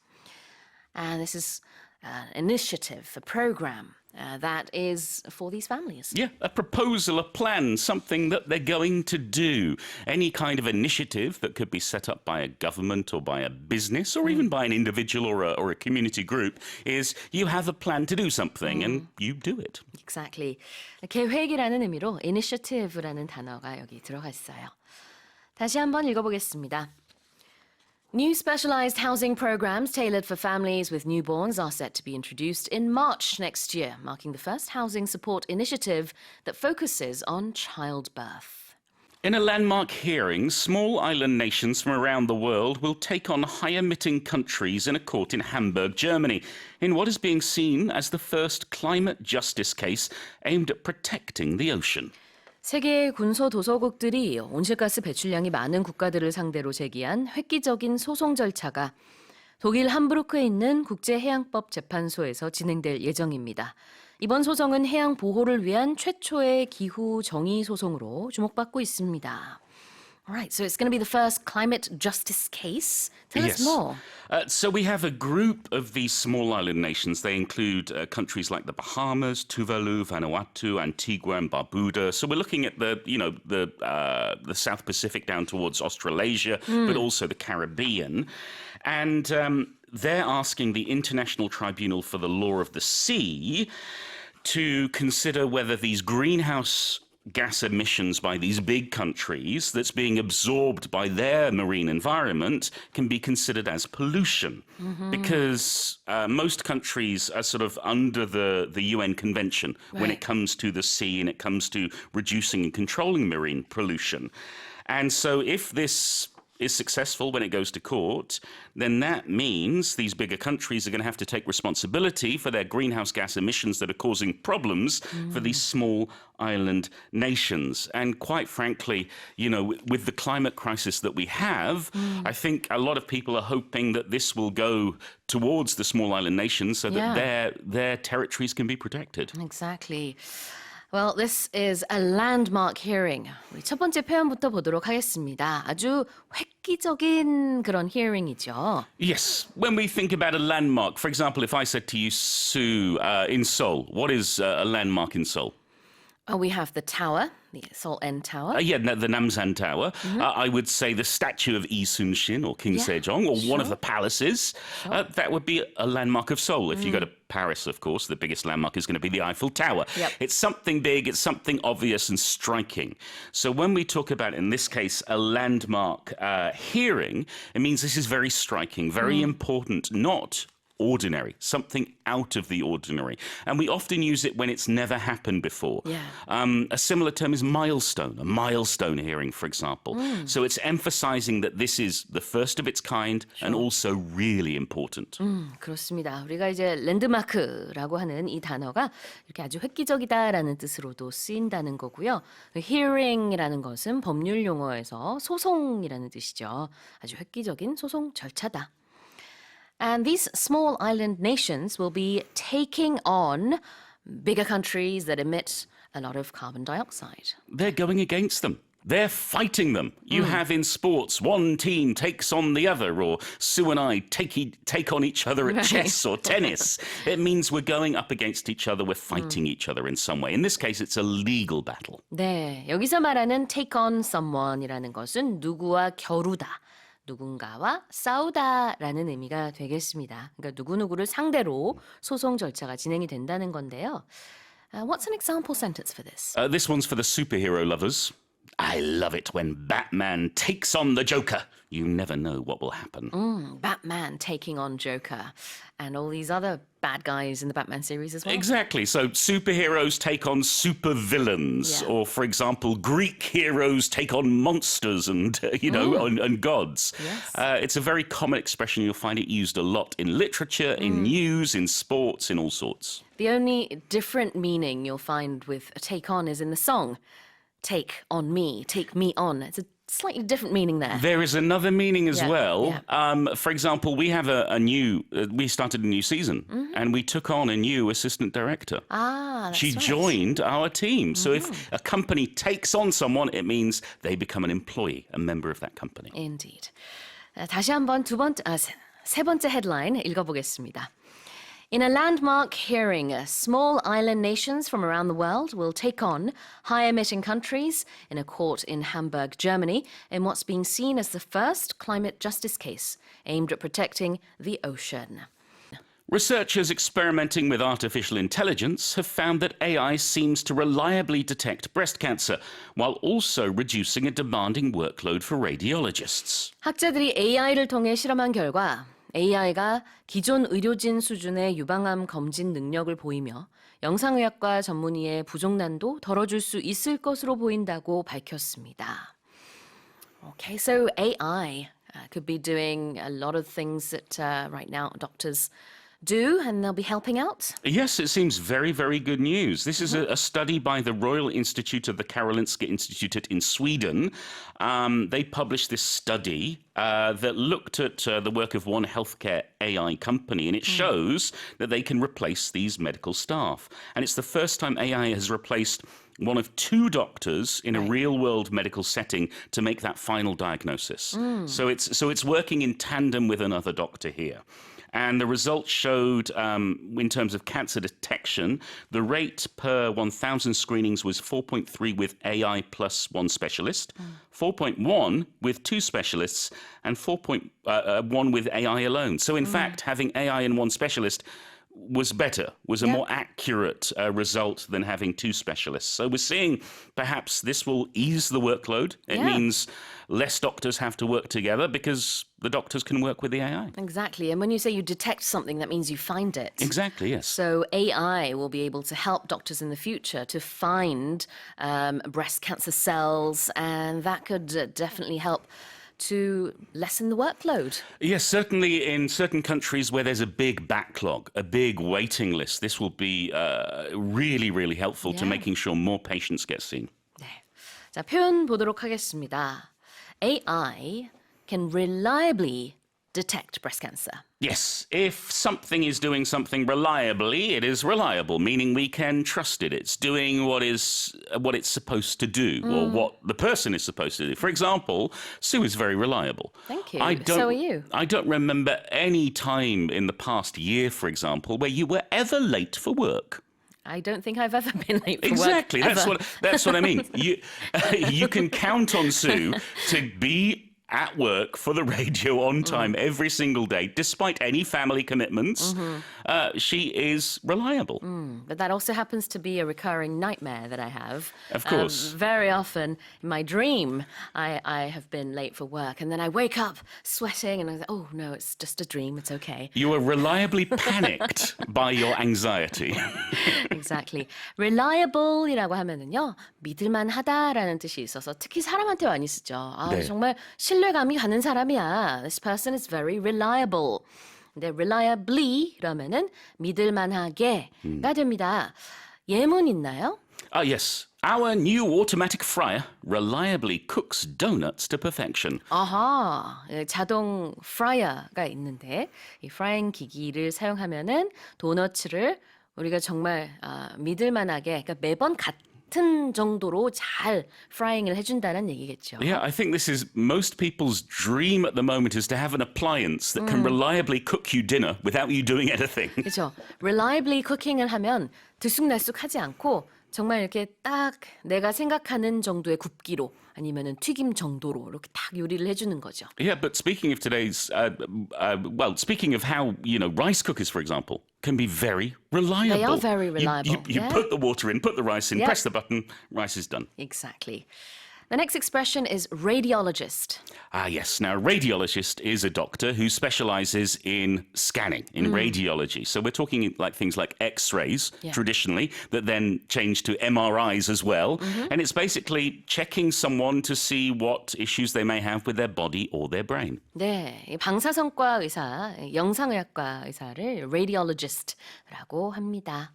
And this is an initiative, a program that is for these families. Yeah, a proposal, a plan, something that they're going to do. Any kind of initiative that could be set up by a government or by a business or even by an individual or a community group is you have a plan to do something and you do it. Exactly. 계획이라는 의미로 initiative라는 단어가 여기 들어가 있어요. 다시 한번 읽어보겠습니다. New specialized housing programs tailored for families with newborns are set to be introduced in March next year, marking the first housing support initiative that focuses on childbirth. In a landmark hearing, small island nations from around the world will take on high-emitting countries in a court in Hamburg, Germany, in what is being seen as the first climate justice case aimed at protecting the ocean. 세계의 군소도서국들이 온실가스 배출량이 많은 국가들을 상대로 제기한 획기적인 소송 절차가 독일 함부르크에 있는 국제해양법 재판소에서 진행될 예정입니다. 이번 소송은 해양 보호를 위한 최초의 기후 정의 소송으로 주목받고 있습니다. All right, so it's going to be the first climate justice case. Tell us more. So we have a group of these small island nations. They include countries like the Bahamas, Tuvalu, Vanuatu, Antigua, and Barbuda. So we're looking at the South Pacific down towards Australasia, but also the Caribbean. And they're asking the International Tribunal for the Law of the Sea to consider whether these greenhouse gas emissions by these big countries that's being absorbed by their marine environment can be considered as pollution. Because most countries are sort of under the UN Convention when it comes to the sea and it comes to reducing and controlling marine pollution. And so if this is successful when it goes to court, then that means these bigger countries are going to have to take responsibility for their greenhouse gas emissions that are causing problems for these small island nations. And quite frankly, you know, with the climate crisis that we have, I think a lot of people are hoping that this will go towards the small island nations so that their territories can be protected. Exactly. Well, this is a landmark hearing. 우리 첫 번째 표현부터 보도록 하겠습니다. 아주 획기적인 그런 hearing이죠. Yes. When we think about a landmark, for example, if I said to you, Sue, in Seoul, what is a landmark in Seoul? We have the tower, the Seoul N Tower. The Namsan Tower. I would say the statue of Lee Sun-shin or King Sejong or one of the palaces. That would be a landmark of Seoul. If you go to Paris, of course, the biggest landmark is going to be the Eiffel Tower. Yep. It's something big, it's something obvious and striking. So when we talk about, in this case, a landmark hearing, it means this is very striking, very important, not ordinary, something out of the ordinary. And we often use it when it's never happened before. Yeah. A similar term is milestone, a milestone hearing, for example. So it's emphasizing that this is the first of its kind and also really important. 그렇습니다. 우리가 이제 랜드마크라고 하는 이 단어가 이렇게 아주 획기적이다라는 뜻으로도 쓰인다는 거고요. hearing이라는 것은 법률 용어에서 소송이라는 뜻이죠. 아주 획기적인 소송 절차다. And these small island nations will be taking on bigger countries that emit a lot of carbon dioxide. They're going against them. They're fighting them. You have in sports, one team takes on the other, or Sue and I take on each other at chess or tennis. It means we're going up against each other, we're fighting each other in some way. In this case, it's a legal battle. 네, 여기서 말하는 take on someone이라는 것은 누구와 겨루다. 누군가와 싸우다라는 의미가 되겠습니다. 그러니까 누구누구를 상대로 소송 절차가 진행이 된다는 건데요. What's an example sentence for this? This one's for the superhero lovers. I love it when Batman takes on the Joker. You never know what will happen. Batman taking on Joker and all these other bad guys in the Batman series as well. Exactly. So superheroes take on supervillains, or for example, Greek heroes take on monsters and and gods. Yes. It's a very common expression. You'll find it used a lot in literature, in news, in sports, in all sorts. The only different meaning you'll find with a take on is in the song. Take on me, take me on. It's a slightly different meaning there. There is another meaning as Yeah, well. yeah. For example, we have we started a new season and we took on a new assistant director. That's She right. joined our team. So if a company takes on someone, it means they become an employee, a member of that company. Indeed. 다시 한번 세 번째 headline 읽어보겠습니다. In a landmark hearing, small island nations from around the world will take on high-emitting countries in a court in Hamburg, Germany, in what's being seen as the first climate justice case aimed at protecting the ocean. Researchers experimenting with artificial intelligence have found that AI seems to reliably detect breast cancer while also reducing a demanding workload for radiologists. 학자들이 AI를 통해 실험한 결과 AI가 기존 의료진 수준의 유방암 검진 능력을 보이며 영상의학과 전문의의 부족난도 덜어줄 수 있을 것으로 보인다고 밝혔습니다. Okay, so AI could be doing a lot of things that right now doctors do, and they'll be helping out. Yes, it seems very, very good news. This is a study by the Royal Institute of the Karolinska Institutet in Sweden. They published this study that looked at the work of one healthcare AI company, and it shows that they can replace these medical staff. And it's the first time AI has replaced one of two doctors in a real-world medical setting to make that final diagnosis. So it's working in tandem with another doctor here. And the results showed, in terms of cancer detection, the rate per 1,000 screenings was 4.3 with AI plus one specialist, 4.1 with two specialists, and 4.1 with AI alone. So in fact, having AI and one specialist was better, was a more accurate result than having two specialists. So we're seeing perhaps this will ease the workload. It means less doctors have to work together because the doctors can work with the AI. Exactly. And when you say you detect something, that means you find it. Exactly, yes. So AI will be able to help doctors in the future to find breast cancer cells, and that could definitely help to lessen the workload. Yes, certainly in certain countries where there's a big backlog, a big waiting list, this will be really, really helpful to making sure more patients get seen. 네. 자, 표현 보도록 하겠습니다. AI can reliably detect breast cancer. Yes, if something is doing something reliably, it is reliable, meaning we can trust it. It's doing what it's supposed to do, or what the person is supposed to do. For example, Sue is very reliable. Thank you. So are you. I don't remember any time in the past year, for example, where you were ever late for work. I don't think I've ever been late for Exactly. work. That's what I mean. You can count on Sue to be at work for the radio on time every single day, despite any family commitments. She is reliable. But that also happens to be a recurring nightmare that I have. Of course. Very often in my dream, I have been late for work, and then I wake up sweating, and I say, oh no, it's just a dream, it's okay. You are reliably panicked by your anxiety. Exactly. reliable이라고 하면은요, 믿을만하다라는 뜻이 있어서 특히 사람한테 많이 쓰죠. 아, 네. 정말 신뢰감이 가는 사람이야. This person is very reliable. 근데 reliably 그러면은 믿을만하게가 됩니다. 예문 있나요? Yes. Our new automatic fryer reliably cooks donuts to perfection. 아하, 자동 프라이어가 있는데 이 프라이잉 기기를 사용하면은 도너츠를 우리가 정말 믿을만하게, 그러니까 매번 같은 정도로 잘 프라이잉을 해준다는 얘기겠죠. Yeah, I think this is most people's dream at the moment is to have an appliance that can reliably cook you dinner without you doing anything. 그렇죠. reliably cooking을 하면 들쑥날쑥하지 않고 정말 이렇게 딱 내가 생각하는 정도의 굽기로 아니면은 튀김 정도로 이렇게 딱 요리를 해주는 거죠. Yeah, but speaking of today's, speaking of how, rice cookers, for example, can be very reliable. They are very reliable. You put the water in, put the rice in, Yeah. press the button, rice is done. Exactly. The next expression is radiologist. Yes. Now, a radiologist is a doctor who specializes in scanning, in radiology. So we're talking like things like X-rays, traditionally, that then change to MRIs as well. And it's basically checking someone to see what issues they may have with their body or their brain. 네, 이 방사선과 의사, 영상의학과 의사를 radiologist라고 합니다.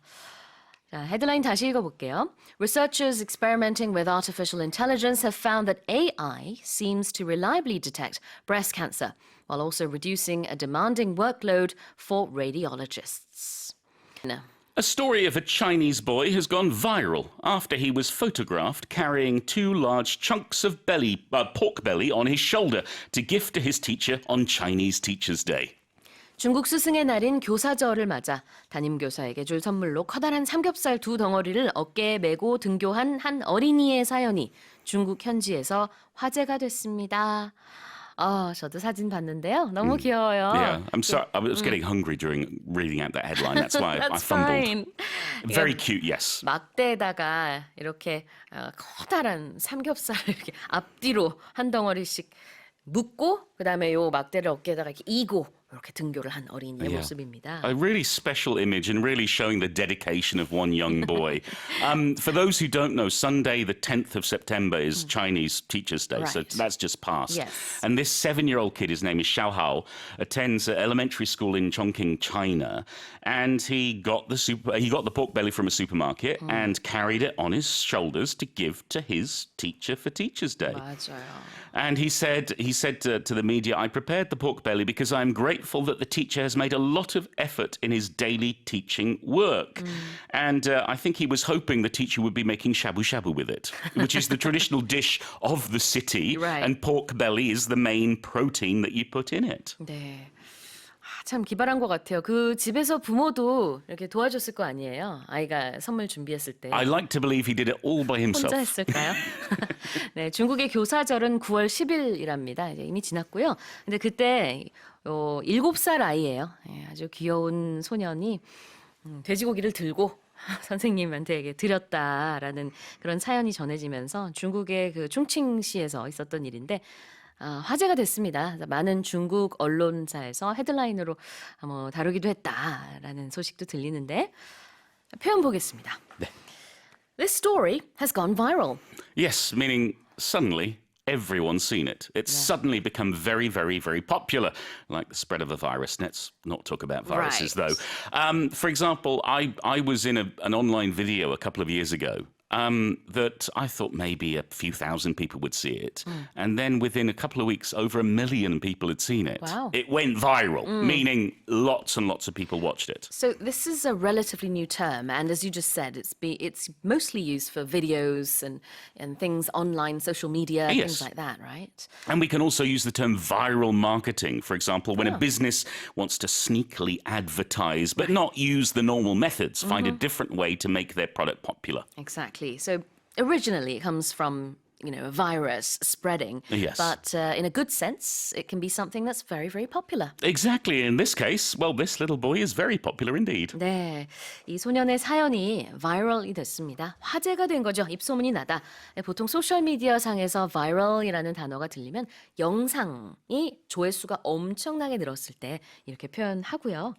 자, 헤드라인 다시 읽어볼게요. Researchers experimenting with artificial intelligence have found that AI seems to reliably detect breast cancer while also reducing a demanding workload for radiologists. A story of a Chinese boy has gone viral after he was photographed carrying two large chunks of pork belly on his shoulder to gift to his teacher on Chinese Teacher's Day. 중국 스승의 날인 교사절을 맞아 담임교사에게 줄 선물로 커다란 삼겹살 두 덩어리를 어깨에 메고 등교한 한 어린이의 사연이 중국 현지에서 화제가 됐습니다. 저도 사진 봤는데요. 너무 귀여워요. Yeah, I'm sorry. I was getting hungry during reading out that headline. That's why I That's fumbled. fine. Very cute, yes. 막대에다가 이렇게 커다란 삼겹살을 이렇게 앞뒤로 한 덩어리씩 묶고 그다음에 요 막대를 어깨에다가 이렇게 이고 이렇게 등교를 한 어린이의 Yeah. 모습입니다. A really special image and really showing the dedication of one young boy. For those who don't know, Sunday, the 10th of September is Chinese Teachers' Day, so Right. that's just passed. Yes. And this 7-year-old kid, his name is Xiao Hao, attends an elementary school in Chongqing, China, and he got the pork belly from a supermarket and carried it on his shoulders to give to his teacher for Teachers' Day. 맞아요. And he said to the media, I prepared the pork belly because I'm grateful that the teacher has made a lot of effort in his daily teaching work. And I think he was hoping the teacher would be making shabu-shabu with it, which is the traditional dish of the city. Right. And pork belly is the main protein that you put in it. 네. 참 기발한 것 같아요. 그 집에서 부모도 이렇게 도와줬을 거 아니에요. 아이가 선물 준비했을 때. I like to believe he did it all by himself. 혼자 했을까요? 네, 중국의 교사절은 9월 10일이랍니다. 이제 이미 지났고요. 근데 그때 7살 아이예요. 예, 아주 귀여운 소년이 돼지고기를 들고 선생님한테 드렸다라는 그런 사연이 전해지면서 중국의 그 충칭시에서 있었던 일인데 화제가 됐습니다. 많은 중국 언론사에서 헤드라인으로 다루기도 했다라는 소식도 들리는데 표현 보겠습니다. 네. This story has gone viral. Yes, meaning suddenly everyone's seen it. It's suddenly become very, very, very popular, like the spread of a virus. Let's not talk about viruses, Right. though. For example, I was in an online video a couple of years ago that I thought maybe a few thousand people would see it. And then within a couple of weeks, over 1 million people had seen it. Wow. It went viral, meaning lots and lots of people watched it. So this is a relatively new term, and as you just said, it's mostly used for videos and things online, social media, Yes. things like that, right? And we can also use the term viral marketing. For example, when a business wants to sneakily advertise, but not use the normal methods, find a different way to make their product popular. Exactly. So originally it comes from a virus spreading, Yes. but in a good sense, it can be something that's very, very popular. Exactly. In this case, well, this little boy is very popular indeed. 네, 이 소년의 사연이 바이럴이 됐습니다. 화제가 된 거죠. 입소문이 나다. 보통 소셜미디어 상에서 바이럴이라는 단어가 들리면 영상이 조회수가 엄청나게 늘었을 때 이렇게 표현하고요.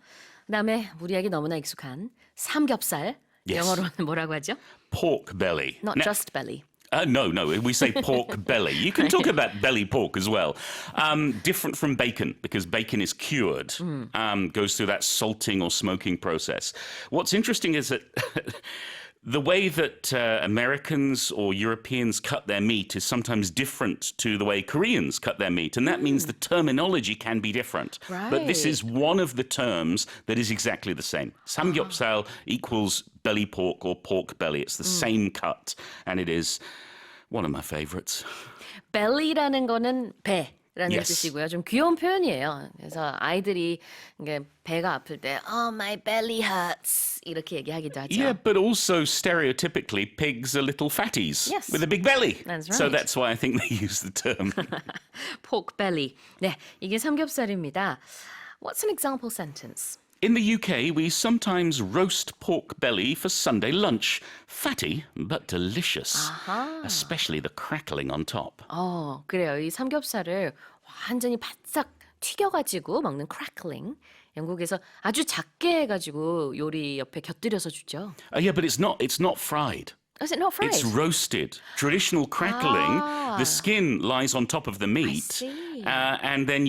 그다음에 우리에게 너무나 익숙한 삼겹살, Yes. 영어로는 뭐라고 하죠? Pork belly. Not Now- just belly. No, we say pork belly. You can talk about belly pork as well. Different from bacon because bacon is cured, goes through that salting or smoking process. What's interesting is that the way that Americans or Europeans cut their meat is sometimes different to the way Koreans cut their meat. And that means the terminology can be different. But this Right. is one of the terms that is exactly the same. Samgyeopsal equals belly pork or pork belly. It's the same cut. And it is one of my favorites. belly라는 거는 배라는 Yes. 뜻이고요. 좀 귀여운 표현이에요. 그래서 아이들이 이게 배가 아플 때 my belly hurts 이렇게 얘기하기도 하죠. Yeah, but also stereotypically, pigs are little fatties Yes. with a big belly. That's So right. that's why I think they use the term. pork belly. 네, 이게 삼겹살입니다. What's an example sentence? In the UK, we sometimes roast pork belly for Sunday lunch. Fatty, but delicious. Especially the crackling on top. 그래요. 이 삼겹살을 완전히 바싹 튀겨가지고 먹는 crackling. 영국에서 아주 작게 해가지고 요리 옆에 곁들여서 주죠. Yeah, but it's not fried. Is it not fried? It's roasted. Traditional crackling, the skin lies on top of the meat. see. And then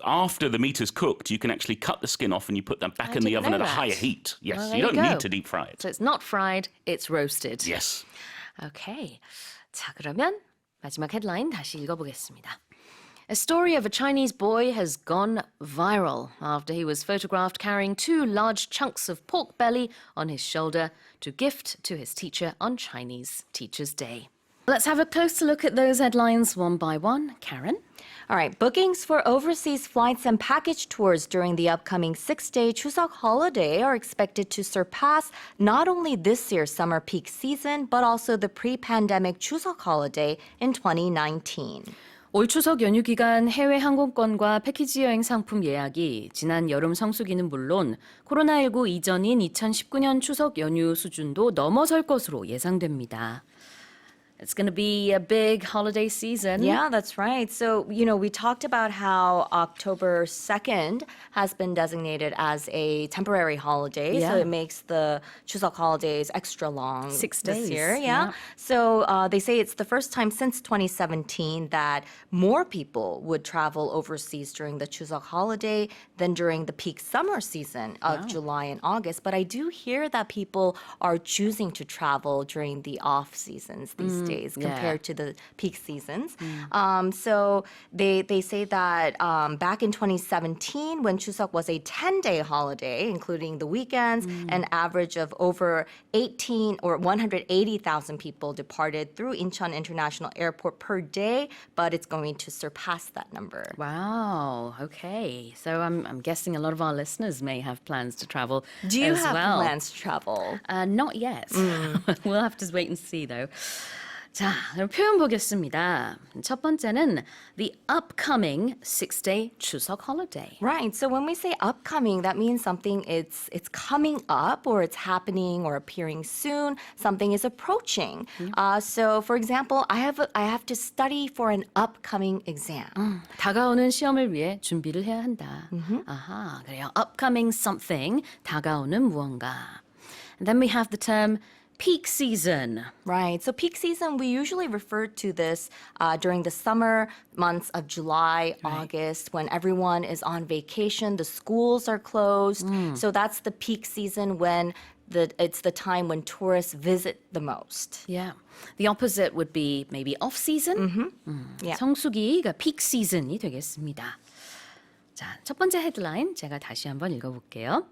after the meat is cooked, you can actually cut the skin off and you put that back in the didn't oven know at a that. higher heat. Yes, Well, you there don't you go. need to deep fry it. So it's not fried, it's roasted. Yes. Okay. 자, 그러면 마지막 헤드라인 다시 읽어보겠습니다. A story of a Chinese boy has gone viral after he was photographed carrying 2 large chunks of pork belly on his shoulder to gift to his teacher on Chinese Teachers' Day. Let's have a closer look at those headlines one by one. Karen? All right, bookings for overseas flights and package tours during the upcoming 6-day Chuseok holiday are expected to surpass not only this year's summer peak season, but also the pre-pandemic Chuseok holiday in 2019. 올 추석 연휴 기간 해외 항공권과 패키지 여행 상품 예약이 지난 여름 성수기는 물론 코로나19 이전인 2019년 추석 연휴 수준도 넘어설 것으로 예상됩니다. It's going to be a big holiday season. Yeah, that's right. So, we talked about how October 2nd has been designated as a temporary holiday. Yeah. So it makes the Chuseok holidays extra long 6 this days, year. yeah. So they say it's the first time since 2017 that more people would travel overseas during the Chuseok holiday than during the peak summer season of July and August. But I do hear that people are choosing to travel during the off seasons these days compared to the peak seasons. So they say that back in 2017, when Chuseok was a 10-day holiday, including the weekends, an average of over 180,000 people departed through Incheon International Airport per day, but it's going to surpass that number. Wow. Okay. So I'm guessing a lot of our listeners may have plans to travel Do you as have well. plans to travel? Not yet. We'll have to wait and see though. 자, 그럼 표현 보겠습니다. 첫 번째는 the upcoming 6-day 추석 holiday. Right. So when we say upcoming, that means something it's coming up or it's happening or appearing soon. Something is approaching. So for example, I have to study for an upcoming exam. 다가오는 시험을 위해 준비를 해야 한다. 아하, 그래요. Upcoming something, 다가오는 무언가. And then we have the term peak season. Right. So peak season, we usually refer to this during the summer months of July, August, when everyone is on vacation, the schools are closed. So that's the peak season when it's the time when tourists visit the most. Yeah. The opposite would be maybe off season. Yeah. 성수기가 peak season이 되겠습니다. 자, 첫 번째 헤드라인 제가 다시 한번 읽어볼게요.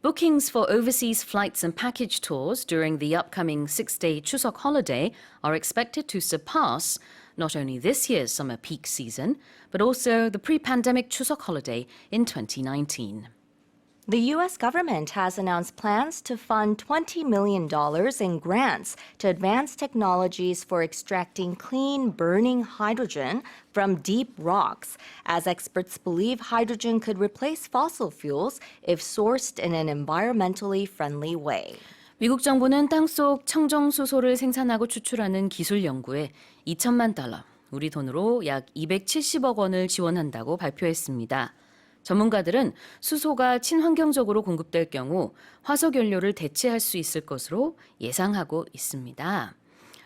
Bookings for overseas flights and package tours during the upcoming 6-day Chuseok holiday are expected to surpass not only this year's summer peak season, but also the pre-pandemic Chuseok holiday in 2019. The U.S. government has announced plans to fund $20 million in grants to advance technologies for extracting clean, burning hydrogen from deep rocks, as experts believe hydrogen could replace fossil fuels if sourced in an environmentally friendly way. 미국 정부는 땅속 청정수소를 생산하고 추출하는 기술 연구에 2천만 달러, 우리 돈으로 약 270억 원을 지원한다고 발표했습니다. 전문가들은 수소가 친환경적으로 공급될 경우 화석 연료를 대체할 수 있을 것으로 예상하고 있습니다.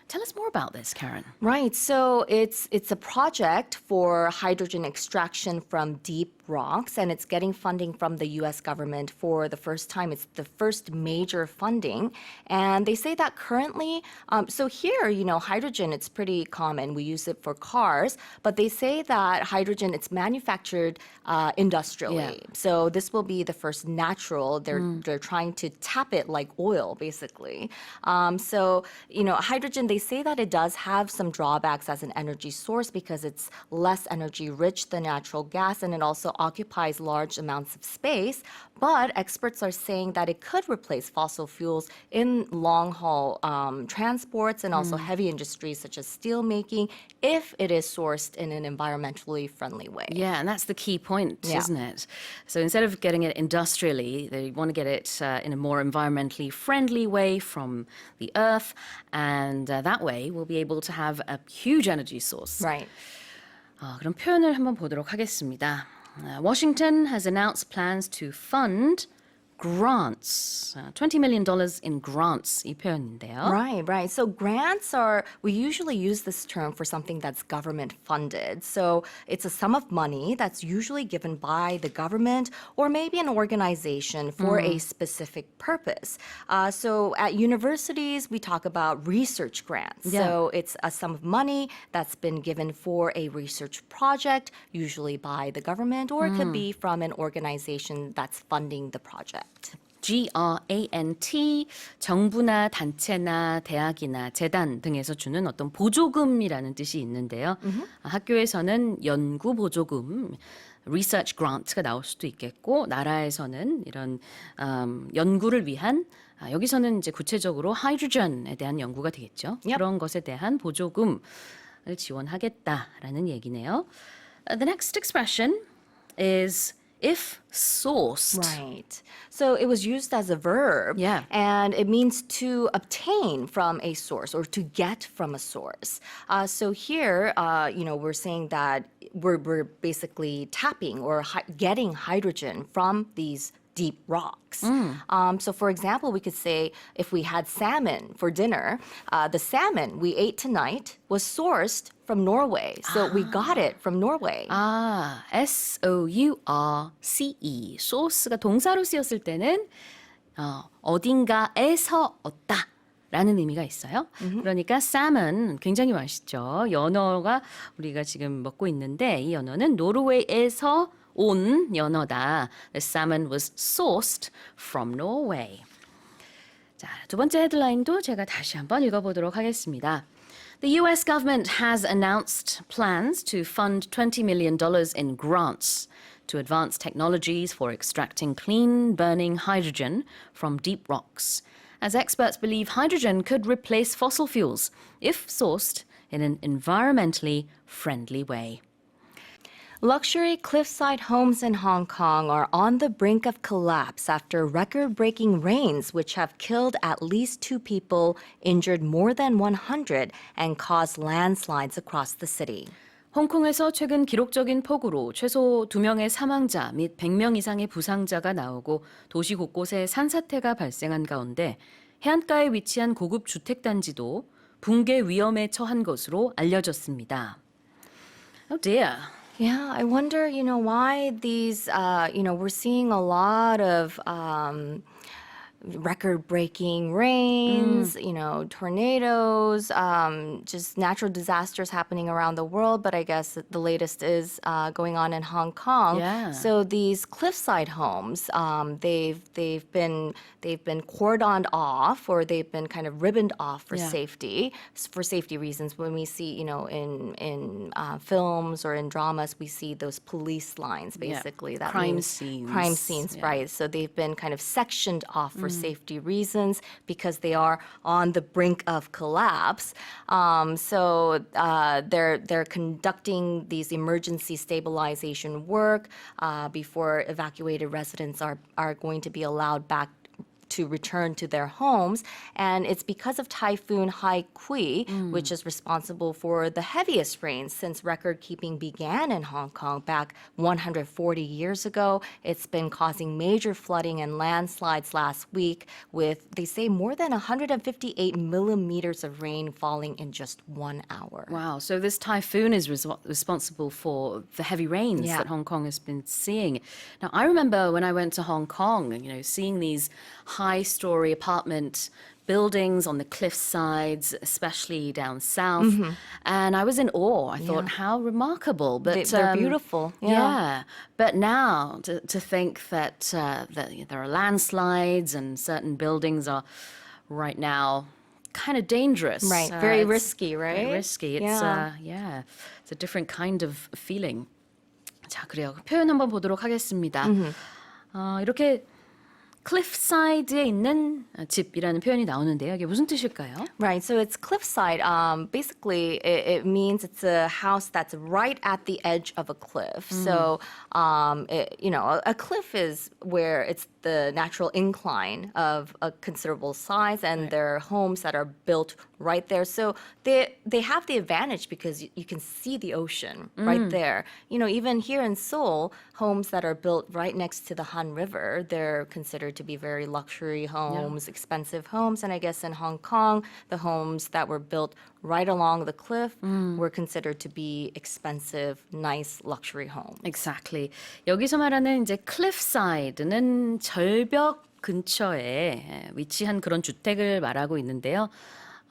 Tell us more about this, Karen. Right. So it's a project for hydrogen extraction from deep rocks, and it's getting funding from the U.S. government for the first time. It's the first major funding, and they say that currently, so here, hydrogen, it's pretty common. We use it for cars, but they say that hydrogen, it's manufactured industrially. Yeah. So this will be the first natural. They're trying to tap it like oil, basically. So hydrogen, they say that it does have some drawbacks as an energy source because it's less energy rich than natural gas, and it also occupies large amounts of space. But experts are saying that it could replace fossil fuels in long-haul transports and also heavy industries such as steel making if it is sourced in an environmentally friendly way. Yeah, and that's the key point, Yeah. isn't it? So instead of getting it industrially, they want to get it in a more environmentally friendly way from the earth, and that way we'll be able to have a huge energy source. Right. 그럼 표현을 한번 보도록 하겠습니다. Washington has announced plans to fund grants. $20 million in grants 이 표현인데요. Right. So grants we usually use this term for something that's government funded. So it's a sum of money that's usually given by the government or maybe an organization for a specific purpose. So at universities, we talk about research grants. Yeah. So it's a sum of money that's been given for a research project, usually by the government, or it could be from an organization that's funding the project. grant, 정부나 단체나 대학이나 재단 등에서 주는 어떤 보조금이라는 뜻이 있는데요. 학교에서는 연구 보조금, research grant가 나올 수도 있겠고, 나라에서는 이런 연구를 위한 여기서는 이제 구체적으로 하이드로전에 대한 연구가 되겠죠. Yep. 그런 것에 대한 보조금 지원하겠다라는 얘기네요. The next expression is if sourced. Right. So it was used as a verb. Yeah. And it means to obtain from a source or to get from a source. So here, we're saying that we're basically tapping or getting hydrogen from these deep rocks. So for example, we could say if we had salmon for dinner, the salmon we ate tonight was sourced from Norway. So we got it from Norway. 아, source. source가 동사로 쓰였을 때는 어딘가에서 얻다. 라는 의미가 있어요. 그러니까 salmon 굉장히 맛있죠. 연어가 우리가 지금 먹고 있는데 이 연어는 노르웨이에서 온 연어다. The salmon was sourced from Norway. 자, 두 번째 헤드라인도 제가 다시 한번 읽어보도록 하겠습니다. The US government has announced plans to fund $20 million in grants to advance technologies for extracting clean burning hydrogen from deep rocks, as experts believe hydrogen could replace fossil fuels if sourced in an environmentally friendly way. Luxury cliffside homes in Hong Kong are on the brink of collapse after record-breaking rains which have killed at least 2 people, injured more than 100, and caused landslides across the city. 홍콩에서 최근 기록적인 폭우로 최소 2명의 사망자 및 100명 이상의 부상자가 나오고 도시 곳곳에 산사태가 발생한 가운데 해안가에 위치한 고급 주택단지도 붕괴 위험에 처한 것으로 알려졌습니다. Oh dear. Yeah, I wonder, why these, we're seeing a lot of record-breaking rains, tornadoes, just natural disasters happening around the world. But I guess the latest is going on in Hong Kong. Yeah. So these cliffside homes, they've been cordoned off, or they've been kind of ribboned off for safety reasons. When we see, in films or in dramas, we see those police lines basically. That Crime means scenes. Crime scenes, Yeah. right? So they've been kind of sectioned off for safety reasons because they are on the brink of collapse. So they're conducting these emergency stabilization work before evacuated residents are going to be allowed back to return to their homes. And it's because of Typhoon Haikui, which is responsible for the heaviest rains since record-keeping began in Hong Kong back 140 years ago. It's been causing major flooding and landslides last week with, they say, more than 158 millimeters of rain falling in just 1 hour. Wow, so this typhoon is responsible for the heavy rains Yeah. that Hong Kong has been seeing. Now, I remember when I went to Hong Kong, seeing these high-story apartment buildings on the cliff sides, especially down south, and I was in awe. I thought, how remarkable! But They're beautiful. Yeah, but now to think that there are landslides and certain buildings are right now kind of dangerous. Right, very It's risky, right? Very risky. It's it's a different kind of feeling. 자, 그래요. 표현 한번 보도록 하겠습니다. 이렇게 클리프사이드에 있는 집이라는 표현이 나오는데요. 이게 무슨 뜻일까요? Right, so it's cliffside. Basically, it means it's a house that's right at the edge of a cliff. So, a cliff is where it's the natural incline of a considerable size, and there are homes that are built right there. So they have the advantage because you can see the ocean right there. Even here in Seoul, homes that are built right next to the Han River, they're considered to be very luxury homes, expensive homes. And I guess in Hong Kong, the homes that were built right along the cliff were considered to be expensive, nice luxury homes. Exactly. 여기서 말하는 이제 cliffside는 절벽 근처에 위치한 그런 주택을 말하고 있는데요.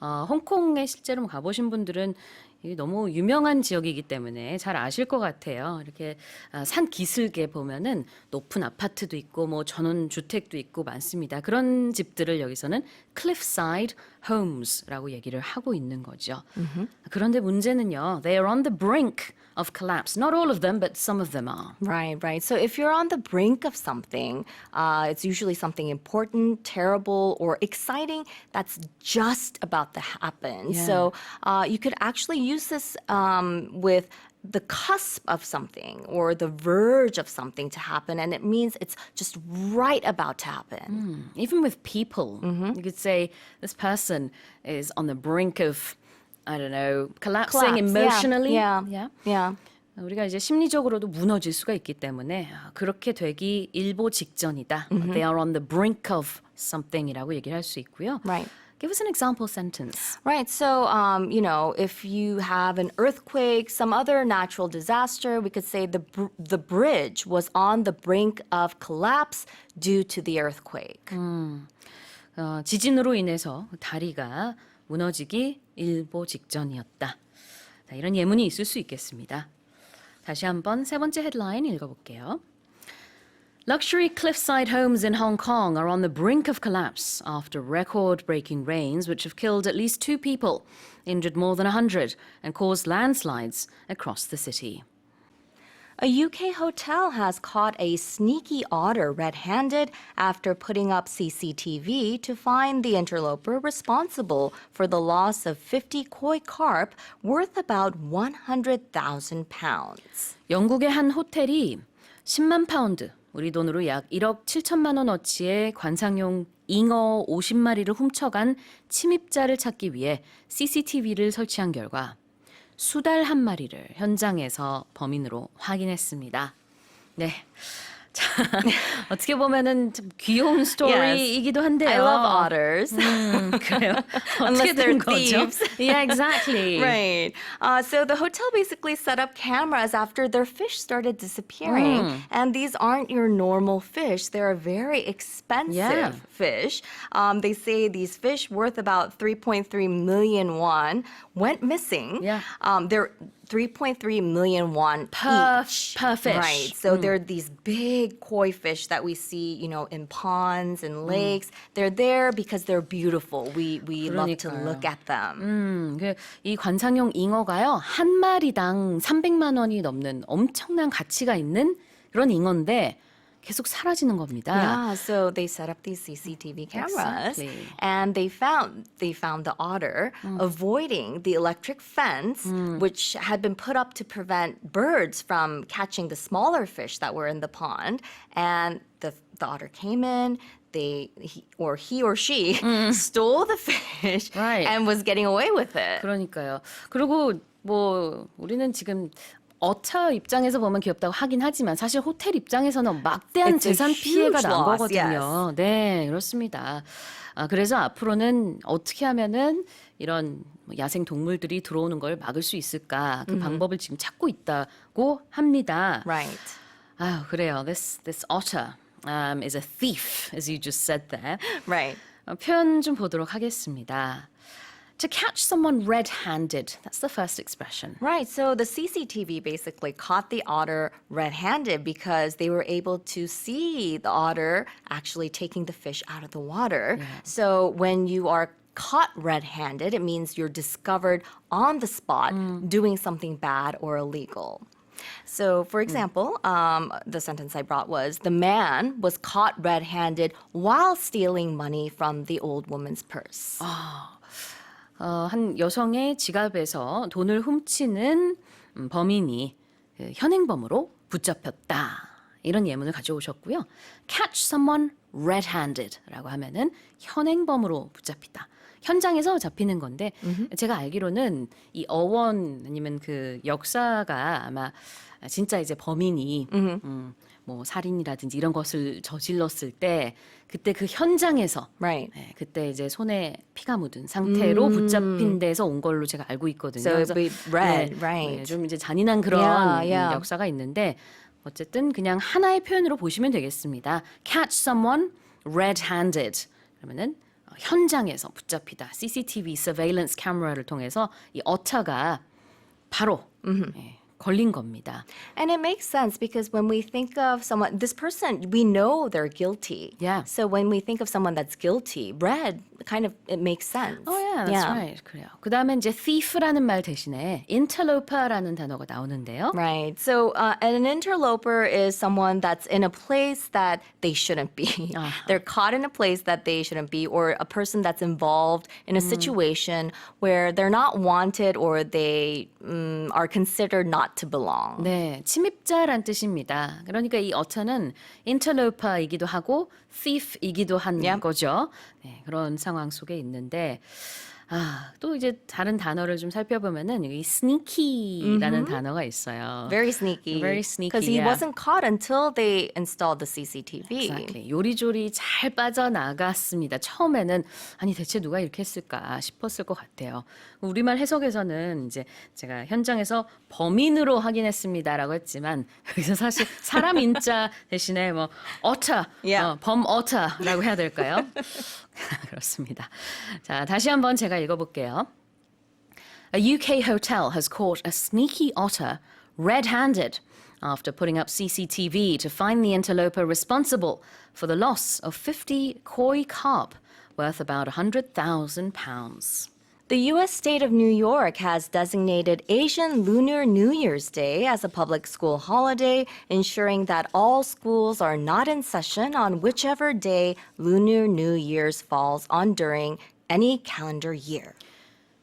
홍콩에 실제로 가보신 분들은 이게 너무 유명한 지역이기 때문에 잘 아실 것 같아요. 이렇게 산 기슭에 보면은 높은 아파트도 있고 뭐 전원 주택도 있고 많습니다. 그런 집들을 여기서는 cliffside homes라고 얘기를 하고 있는 거죠. 그런데 문제는요. They are on the brink of collapse. Not all of them, but some of them are. Right, right. So if you're on the brink of something, it's usually something important, terrible, or exciting that's just about to happen. Yeah. So you could actually use this with the cusp of something or the verge of something to happen, and it means it's just right about to happen. Even with people, you could say this person is on the brink of, I don't know, collapsing Collapse, emotionally. Yeah. 우리가 이제 심리적으로도 무너질 수가 있기 때문에 그렇게 되기 일보 직전이다. They are on the brink of something이라고 얘기를 할 수 있고요. Right. Give us an example sentence. Right. So, if you have an earthquake, some other natural disaster, we could say the bridge was on the brink of collapse due to the earthquake. 지진으로 인해서 다리가 무너지기 일보 직전이었다. 자, 이런 예문이 있을 수 있겠습니다. 다시 한번 세 번째 헤드라인 읽어볼게요. Luxury cliffside homes in Hong Kong are on the brink of collapse after record-breaking rains which have killed at least 2 people, injured more than 100, and caused landslides across the city. A UK hotel has caught a sneaky otter red-handed after putting up CCTV to find the interloper responsible for the loss of 50 koi carp worth about £100,000. 영국의 한 호텔이 10만 파운드, 우리 돈으로 약 1억 7천만 원어치의 관상용 잉어 50마리를 훔쳐간 침입자를 찾기 위해 CCTV를 설치한 결과 수달 한 마리를 현장에서 범인으로 확인했습니다. 네. 자, 어떻게 보면은 좀 귀여운 스토리이기도 한데요. I love otters. 그래요. Unless 어떻게 된 they're 거죠? thieves. Yeah, exactly. Right. So the hotel basically set up cameras after their fish started disappearing. And these aren't your normal fish. They're a very expensive fish. They say these fish worth about 3.3 million won went missing. Yeah. They're 3.3 million won Per each. fish. Right. So they're these big koi fish that we see, in ponds and lakes. They're there because they're beautiful. We love to 그러니까요. look at them. 이 관상용 잉어가요. 한 마리당 300만 원이 넘는 엄청난 가치가 있는 그런 잉어인데 계속 사라지는 겁니다. Yeah, so they set up these CCTV cameras, Exactly. and they found the otter avoiding the electric fence, which had been put up to prevent birds from catching the smaller fish that were in the pond. And the otter came in. He or she stole the fish Right. and was getting away with it. 그러니까요. 그리고 뭐 우리는 지금 어차 입장에서 보면 귀엽다고 하긴 하지만 사실 호텔 입장에서는 막대한 It's a 재산 피해가 huge 난 loss, 거거든요. 네, 그렇습니다. 그래서 앞으로는 어떻게 하면은 이런 야생 동물들이 들어오는 걸 막을 수 있을까? 그 방법을 지금 찾고 있다고 합니다. Right. 아유, 그래요. This otter is a thief, as you just said there. Right. 표현 좀 보도록 하겠습니다. To catch someone red-handed. That's the first expression. Right. So the CCTV basically caught the otter red-handed because they were able to see the otter actually taking the fish out of the water. So when you are caught red-handed, it means you're discovered on the spot doing something bad or illegal. So, for example, the sentence I brought was, the man was caught red-handed while stealing money from the old woman's purse. 한 여성의 지갑에서 돈을 훔치는 범인이 현행범으로 붙잡혔다. 이런 예문을 가져오셨고요. Catch someone red-handed라고 하면은 현행범으로 붙잡히다. 현장에서 잡히는 건데 제가 알기로는 이 어원 아니면 그 역사가 아마 진짜 이제 범인이 뭐 살인이라든지 이런 것을 저질렀을 때 그때 그 현장에서 Right. 네, 그때 이제 손에 피가 묻은 상태로 붙잡힌 데서 온 걸로 제가 알고 있거든요. So it'd be red, 네, right. 네, 좀 이제 잔인한 그런 Yeah. 역사가 있는데 어쨌든 그냥 하나의 표현으로 보시면 되겠습니다. Catch someone red-handed. 그러면은 현장에서 붙잡히다. CCTV surveillance camera를 통해서 이 어차가 바로 걸린 겁니다. And it makes sense because when we think of someone, this person, we know they're guilty. Yeah. So when we think of someone that's guilty, red kind of it makes sense. Oh yeah, that's right. 그래요. 그다음에 이제 thief라는 말 대신에 interloper라는 단어가 나오는데요. Right. So an interloper is someone that's in a place that they shouldn't be. They're caught in a place that they shouldn't be, or a person that's involved in a situation where they're not wanted or they are considered not to belong. 네, 침입자란 뜻입니다. 그러니까 이 어터는 interloper이기도 하고 thief이기도 한 Yep. 거죠. 네, 그런 상황 속에 있는데 또 이제 다른 단어를 좀 살펴보면은 여기 sneaky라는 단어가 있어요. Very sneaky. Very sneaky, Because he yeah. wasn't caught until they installed the CCTV. Exactly. 요리조리 잘 빠져나갔습니다. 처음에는 아니 대체 누가 이렇게 했을까 싶었을 것 같아요. 우리말 해석에서는 이제 제가 현장에서 범인으로 확인했습니다라고 했지만 여기서 사실 사람 인자 대신에 뭐 어터, Yeah. 범 어터라고 해야 될까요? 그렇습니다. 자, 다시 한번 제가 읽어볼게요. A UK hotel has caught a sneaky otter red-handed after putting up CCTV to find the interloper responsible for the loss of 50 koi carp worth about £100,000. The U.S. state of New York has designated Asian Lunar New Year's Day as a public school holiday, ensuring that all schools are not in session on whichever day Lunar New Year's falls on during any calendar year.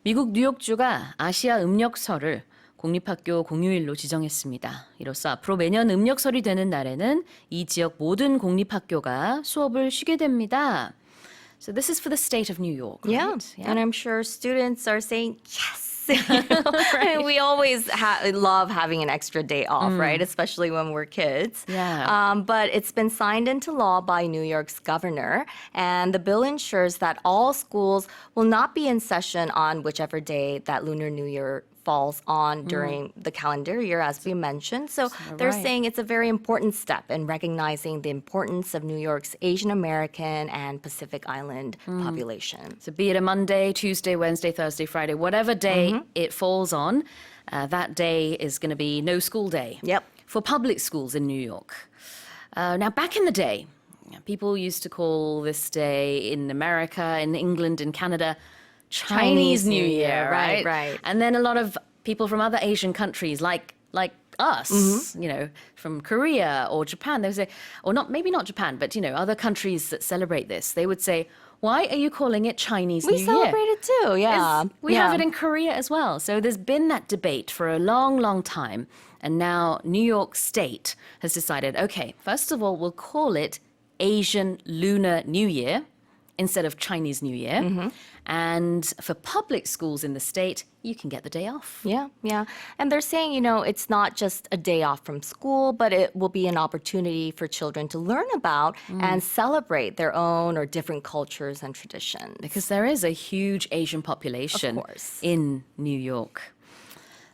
미국 뉴욕주가 아시아 음력설을 공립학교 공휴일로 지정했습니다. 이로써 앞으로 매년 음력설이 되는 날에는 이 지역 모든 공립학교가 수업을 쉬게 됩니다. So this is for the state of New York, Yeah. right? And I'm sure students are saying, yes. And we always love having an extra day off, right? Especially when we're kids. Yeah. But it's been signed into law by New York's governor, and the bill ensures that all schools will not be in session on whichever day that Lunar New Year falls on during the calendar year, as we mentioned. So they're right. saying it's a very important step in recognizing the importance of New York's Asian American and Pacific Island population. So be it a Monday, Tuesday, Wednesday, Thursday, Friday, whatever day it falls on, that day is going to be no school day. Yep. For public schools in New York. Now, back in the day, people used to call this day in America, in England, in Canada, Chinese New Year, right? Right. And then a lot of people from other Asian countries, like us, you know, from Korea or Japan, they would say, or not, maybe not Japan, but you know, other countries that celebrate this, they would say, why are you calling it Chinese New We Year? celebrate it too, yeah. We have it in Korea as well. So there's been that debate for a long, long time. And now New York State has decided, okay, first of all, we'll call it Asian Lunar New Year instead of Chinese New Year. And for public schools in the state, you can get the day off. Yeah. And they're saying, you know, it's not just a day off from school, but it will be an opportunity for children to learn about and celebrate their own or different cultures and traditions. Because there is a huge Asian population Of course. in New York.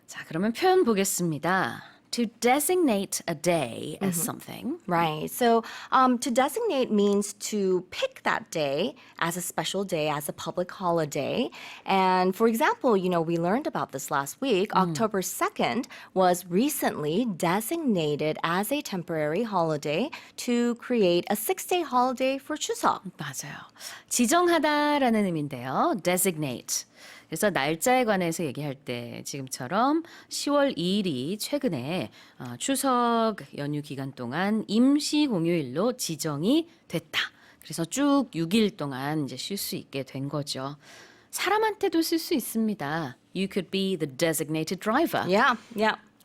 자, 그러면 표현 보겠습니다. To designate a day as something. Right. So to designate means to pick that day as a special day, as a public holiday. And for example, you know, we learned about this last week. October 2nd was recently designated as a temporary holiday to create a 6-day holiday for Chuseok. 맞아요. 지정하다라는 의미인데요. designate. 그래서 날짜에 관해서 얘기할 때 지금처럼 10월 2일이 최근에 추석 연휴 기간 동안 임시 공휴일로 지정이 됐다. 그래서 쭉 6일 동안 이제 쉴 수 있게 된 거죠. 사람한테도 쓸 수 있습니다. You could be the designated driver. Yeah.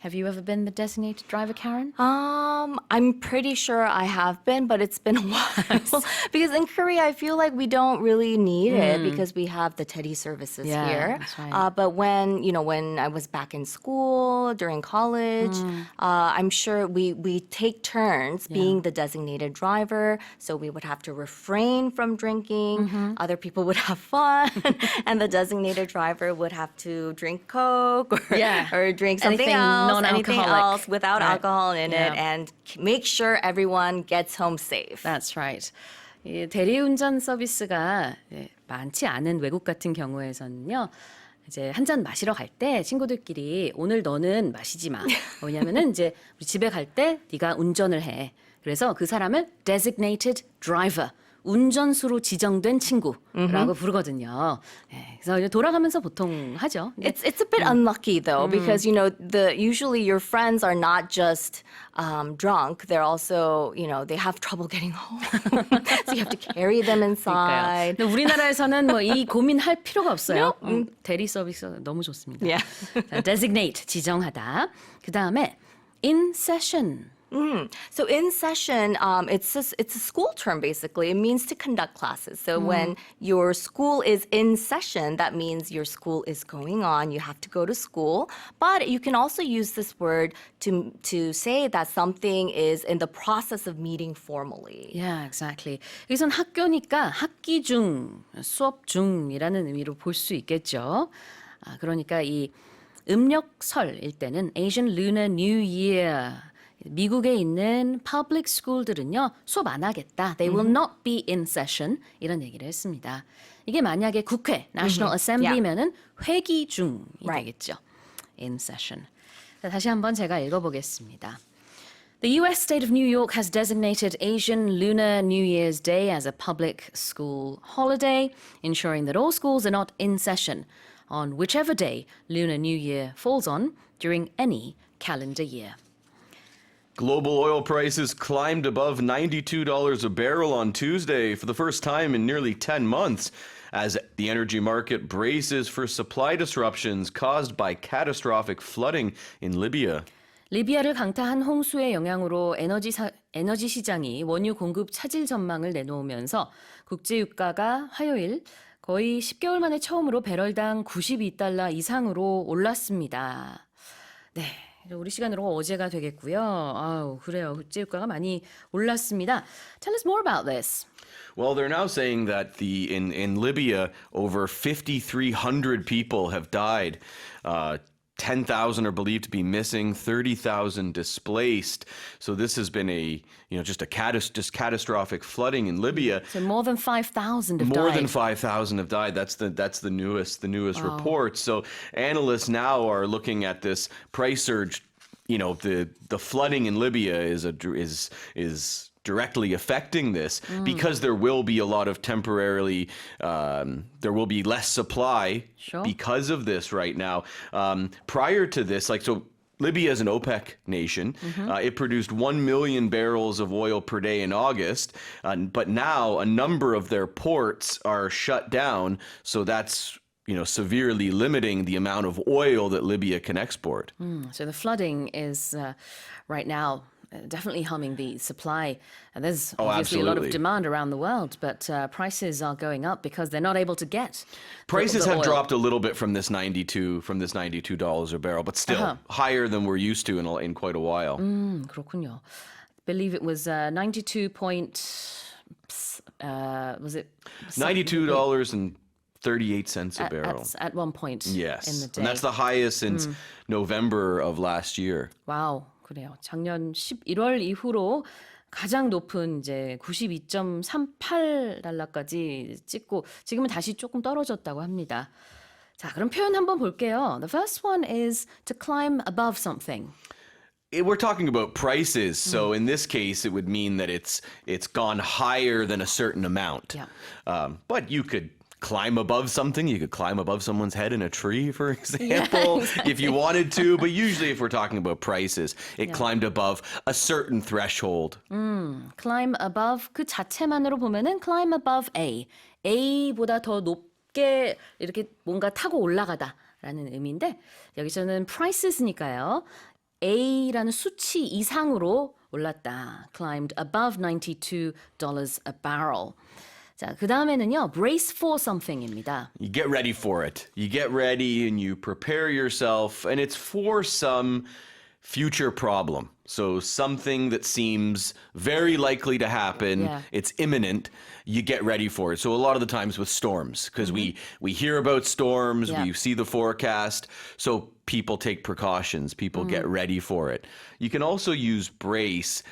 Have you ever been the designated driver, Karen? I'm pretty sure I have been, but it's been a while. Because in Korea, I feel like we don't really need it because we have the Teddy services Yeah, here. that's right. But when I was back in school, during college, I'm sure we take turns being the designated driver. So we would have to refrain from drinking. Other people would have fun. And the designated driver would have to drink Coke or drink something Anything else. non-alcoholic. Anything else without Right. alcohol in it, Yeah. and make sure everyone gets home safe. That's right. 이 대리운전 서비스가 많지 않은 외국 같은 경우에서는요. 이제 한 잔 마시러 갈 때 친구들끼리 오늘 너는 마시지 마. 왜냐면은 이제 우리 집에 갈 때 네가 운전을 해. 그래서 그 사람을 designated driver, 운전수로 지정된 친구라고 부르거든요. 네, 그래서 이제 돌아가면서 보통 하죠. It's a bit unlucky though because you know usually your friends are not just drunk, they're also they have trouble getting home, so you have to carry them 그러니까요. inside. 근데 우리나라에서는 뭐 이 고민할 필요가 없어요. 대리 서비스 너무 좋습니다. Yeah. 자, designate 지정하다. 그 다음에 in session. So in session, it's a school term basically. It means to conduct classes. So when your school is in session, that means your school is going on. You have to go to school. But you can also use this word to say that something is in the process of meeting formally. Yeah, exactly. 여기선 학교니까 학기 중, 수업 중이라는 의미로 볼 수 있겠죠. 그러니까 이 음력설일 때는 Asian Lunar New Year. 미국에 있는 public school들은요 수업 안 하겠다. They will not be in session 이런 얘기를 했습니다. 이게 만약에 국회 National Assembly면은 회기 중이 되겠죠. In session. 자, 다시 한번 제가 읽어보겠습니다. The U.S. state of New York has designated Asian Lunar New Year's Day as a public school holiday, ensuring that all schools are not in session on whichever day Lunar New Year falls on during any calendar year. Global oil prices climbed above $92 a barrel on Tuesday for the first time in nearly 10 months as the energy market braces for supply disruptions caused by catastrophic flooding in Libya. 리비아를 강타한 홍수의 영향으로 에너지 시장이 원유 공급 차질 전망을 내놓으면서 국제 유가가 화요일 거의 10개월 만에 처음으로 배럴당 92달러 이상으로 올랐습니다. 네. 우리 시간으로 어제가 되겠고요. 아우, 그래요. 국제 유가가 많이 올랐습니다. Tell us more about this. Well, they're now saying that in Libya, over 5,300 people have died. 10,000 are believed to be missing, 30,000 displaced. So this has been just catastrophic flooding in Libya. So more than 5,000 have died. More than 5,000 have died. That's the newest report. So analysts now are looking at this price surge. The flooding in Libya is directly affecting this because there will be a lot of temporarily, there will be less supply because of this right now. Prior to this, Libya is an OPEC nation. It produced 1 million barrels of oil per day in August, but now a number of their ports are shut down, so that's severely limiting the amount of oil that Libya can export. So the flooding is right now definitely harming the supply. And there's obviously a lot of demand around the world, but prices are going up because they're not able to get prices the have oil. dropped a little bit from this $92 a barrel, but still higher than we're used to in quite a while. 그렇군요. I believe it was 92 was it $92.38 a barrel. at one point Yes, in the day. and that's the highest since November of last year. 와우, 그래요. 작년 11월 이후로 가장 높은 이제 92.38달러까지 찍고 지금은 다시 조금 떨어졌다고 합니다. 자, 그럼 표현 한번 볼게요. The first one is to climb above something. We're talking about prices, so in this case, it would mean that it's gone higher than a certain amount. Yeah. But you could climb above something. You could climb above someone's head in a tree, for example, if you wanted to. But usually if we're talking about prices, it climbed above a certain threshold. Climb above 그 자체만으로 보면은 climb above A. A보다 더 높게 이렇게 뭔가 타고 올라가다라는 의미인데 여기서는 prices니까요. A라는 수치 이상으로 올랐다. Climbed above $92 a barrel. 자, 그 다음에는요, brace for something입니다. You get ready for it. You get ready and you prepare yourself, and it's for some future problem. So something that seems very likely to happen, it's imminent, you get ready for it. So a lot of the times with storms, because we hear about storms, we see the forecast, so people take precautions, people get ready for it. You can also use brace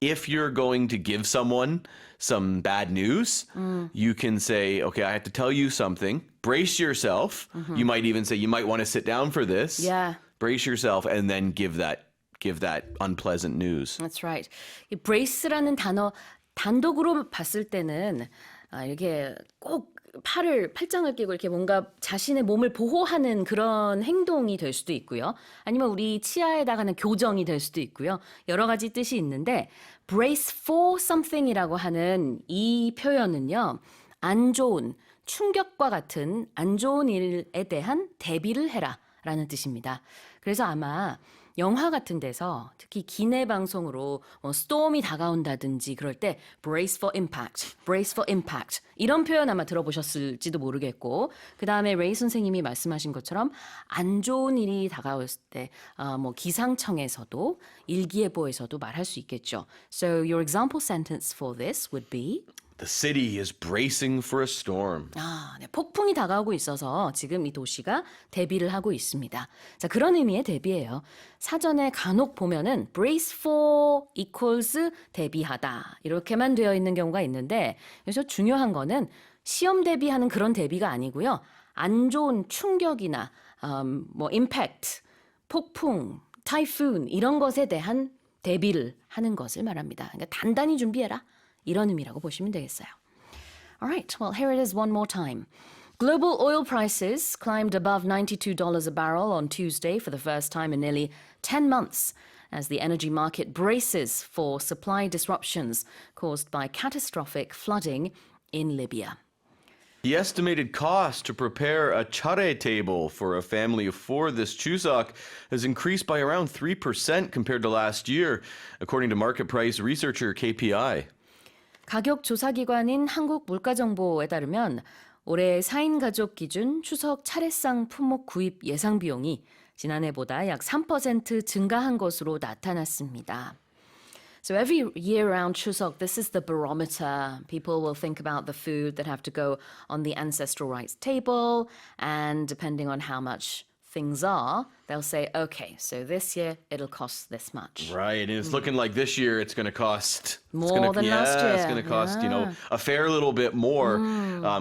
if you're going to give someone some bad news, you can say, okay, I have to tell you something. Brace yourself. You might even say, you might want to sit down for this. Yeah. Brace yourself and then give that unpleasant news. That's right. 이 brace라는 단어 단독으로 봤을 때는 이렇게 꼭 팔짱을 끼고 이렇게 뭔가 자신의 몸을 보호하는 그런 행동이 될 수도 있고요. 아니면 우리 치아에다가 하는 교정이 될 수도 있고요. 여러 가지 뜻이 있는데 brace for something이라고 하는 이 표현은요. 안 좋은, 충격과 같은 안 좋은 일에 대한 대비를 해라 라는 뜻입니다. 그래서 아마 영화 같은 데서 특히 기내 방송으로 스톰이 다가온다든지 그럴 때 brace for impact, brace for impact 이런 표현 아마 들어보셨을지도 모르겠고 그 다음에 레이 선생님이 말씀하신 것처럼 안 좋은 일이 다가왔을 때 뭐 기상청에서도 일기예보에서도 말할 수 있겠죠. So your example sentence for this would be The city is bracing for a storm. 네, 폭풍이 다가오고 있어서 지금 이 도시가 대비를 하고 있습니다. 자, 그런 의미의 대비예요. 사전에 간혹 보면은 brace for equals 대비하다 이렇게만 되어 있는 경우가 있는데 그래서 중요한 거는 시험 대비하는 그런 대비가 아니고요. 안 좋은 충격이나 뭐 impact, 폭풍, typhoon 이런 것에 대한 대비를 하는 것을 말합니다. 그러니까 단단히 준비해라. 이런 의미라고 보시면 되겠어요. All right, well, here it is one more time. Global oil prices climbed above $92 a barrel on Tuesday for the first time in nearly 10 months as the energy market braces for supply disruptions caused by catastrophic flooding in Libya. The estimated cost to prepare a chare table for a family of 4 this Chuseok has increased by around 3% compared to last year, according to market price researcher KPI. 가격 조사기관인 한국물가정보에 따르면 올해 4인 가족 기준 추석 차례상 품목 구입 예상 비용이 지난해보다 약 3% 증가한 것으로 나타났습니다. So every year around Chuseok, this is the barometer. People will think about the food that have to go on the ancestral rites table, and depending on how much things are, they'll say, okay, so this year it'll cost this much. Right, and it's looking like this year it's going to cost More than last year. It's going to cost a fair little bit more.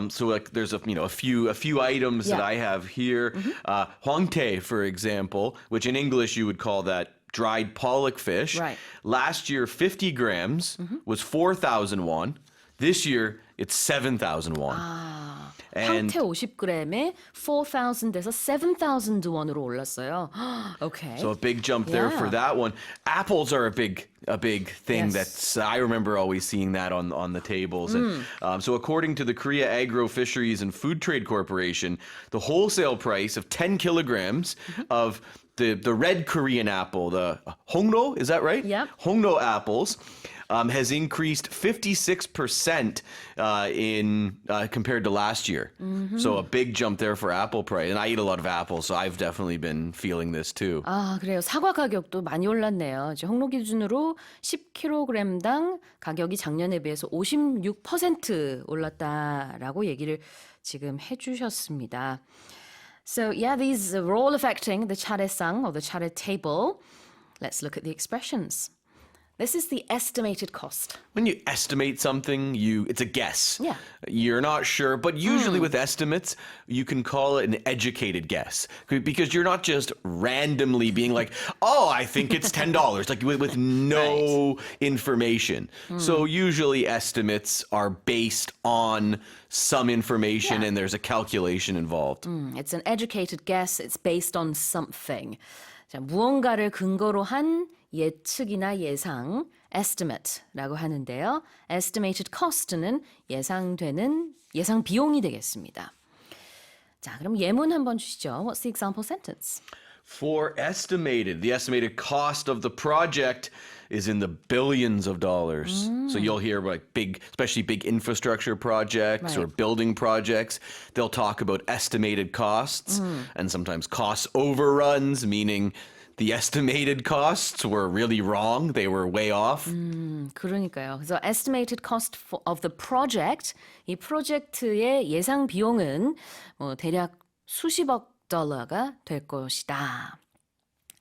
So like there's a few items that I have here. Hwangtae, for example, which in English you would call that dried pollock fish. Right. Last year 50 grams was 4,000 won. This year it's 7,000 won. 황태 50g에 4,000에서 7,000 원으로 올랐어요. Okay. So a big jump there for that one. Apples are a big thing Yes. that's I remember always seeing that on the tables. And so according to the Korea Agro Fisheries and Food Trade Corporation, the wholesale price of 10 kilograms of the red Korean apple, the hongno, is that right? Yep. Hongno apples. Has increased 56% compared to last year. So a big jump there for apple price. And I eat a lot of apples, so I've definitely been feeling this too. 아, 그래요. 사과 가격도 많이 올랐네요. 이제 홍로 기준으로 10kg당 가격이 작년에 비해서 56% 올랐다라고 얘기를 지금 해주셨습니다. So yeah, these are all affecting the 차례상 or the 차례 table. Let's look at the expressions. This is the estimated cost. When you estimate something, it's a guess. Yeah. You're not sure, but usually with estimates, you can call it an educated guess because you're not just randomly being like, oh, I think it's $10, like with no information. So usually estimates are based on some information and there's a calculation involved. It's an educated guess. It's based on something. 자, 무언가를 근거로 한 예측이나 예상, estimate라고 하는데요. Estimated cost는 예상 비용이 되겠습니다. 자, 그럼 예문 한번 주시죠. What's the example sentence? For estimated, the estimated cost of the project is in the billions of dollars. So you'll hear about especially big infrastructure projects or building projects. They'll talk about estimated costs and sometimes cost overruns, meaning the estimated costs were really wrong. They were way off. 그러니까요. 그래서 estimated cost of the project, 이 프로젝트의 예상 비용은 대략 수십억 달러가 될 것이다.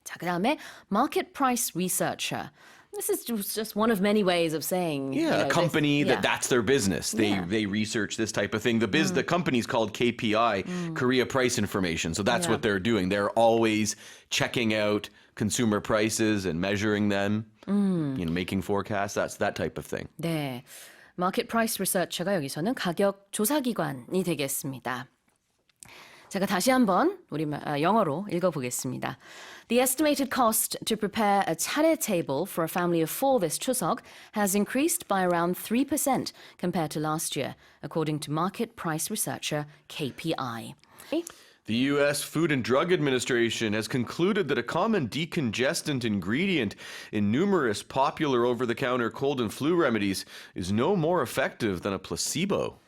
자, 그다음에 market price researcher. This is just one of many ways of saying. Yeah, a company that's their business. They research this type of thing. The company's called KPI, Korea Price Information. So that's what they're doing. They're always checking out consumer prices and measuring them, making forecasts. That's that type of thing. 네, 마켓 프라이스 리서처가 여기서는 가격 조사 기관이 되겠습니다. 제가 다시 한번 영어로 읽어보겠습니다. The estimated cost to prepare a 차례 table for a family of 4 this 추석 has increased by around 3% compared to last year, according to market price researcher KPI. The U.S. Food and Drug Administration has concluded that a common decongestant ingredient in numerous popular over-the-counter cold and flu remedies is no more effective than a placebo.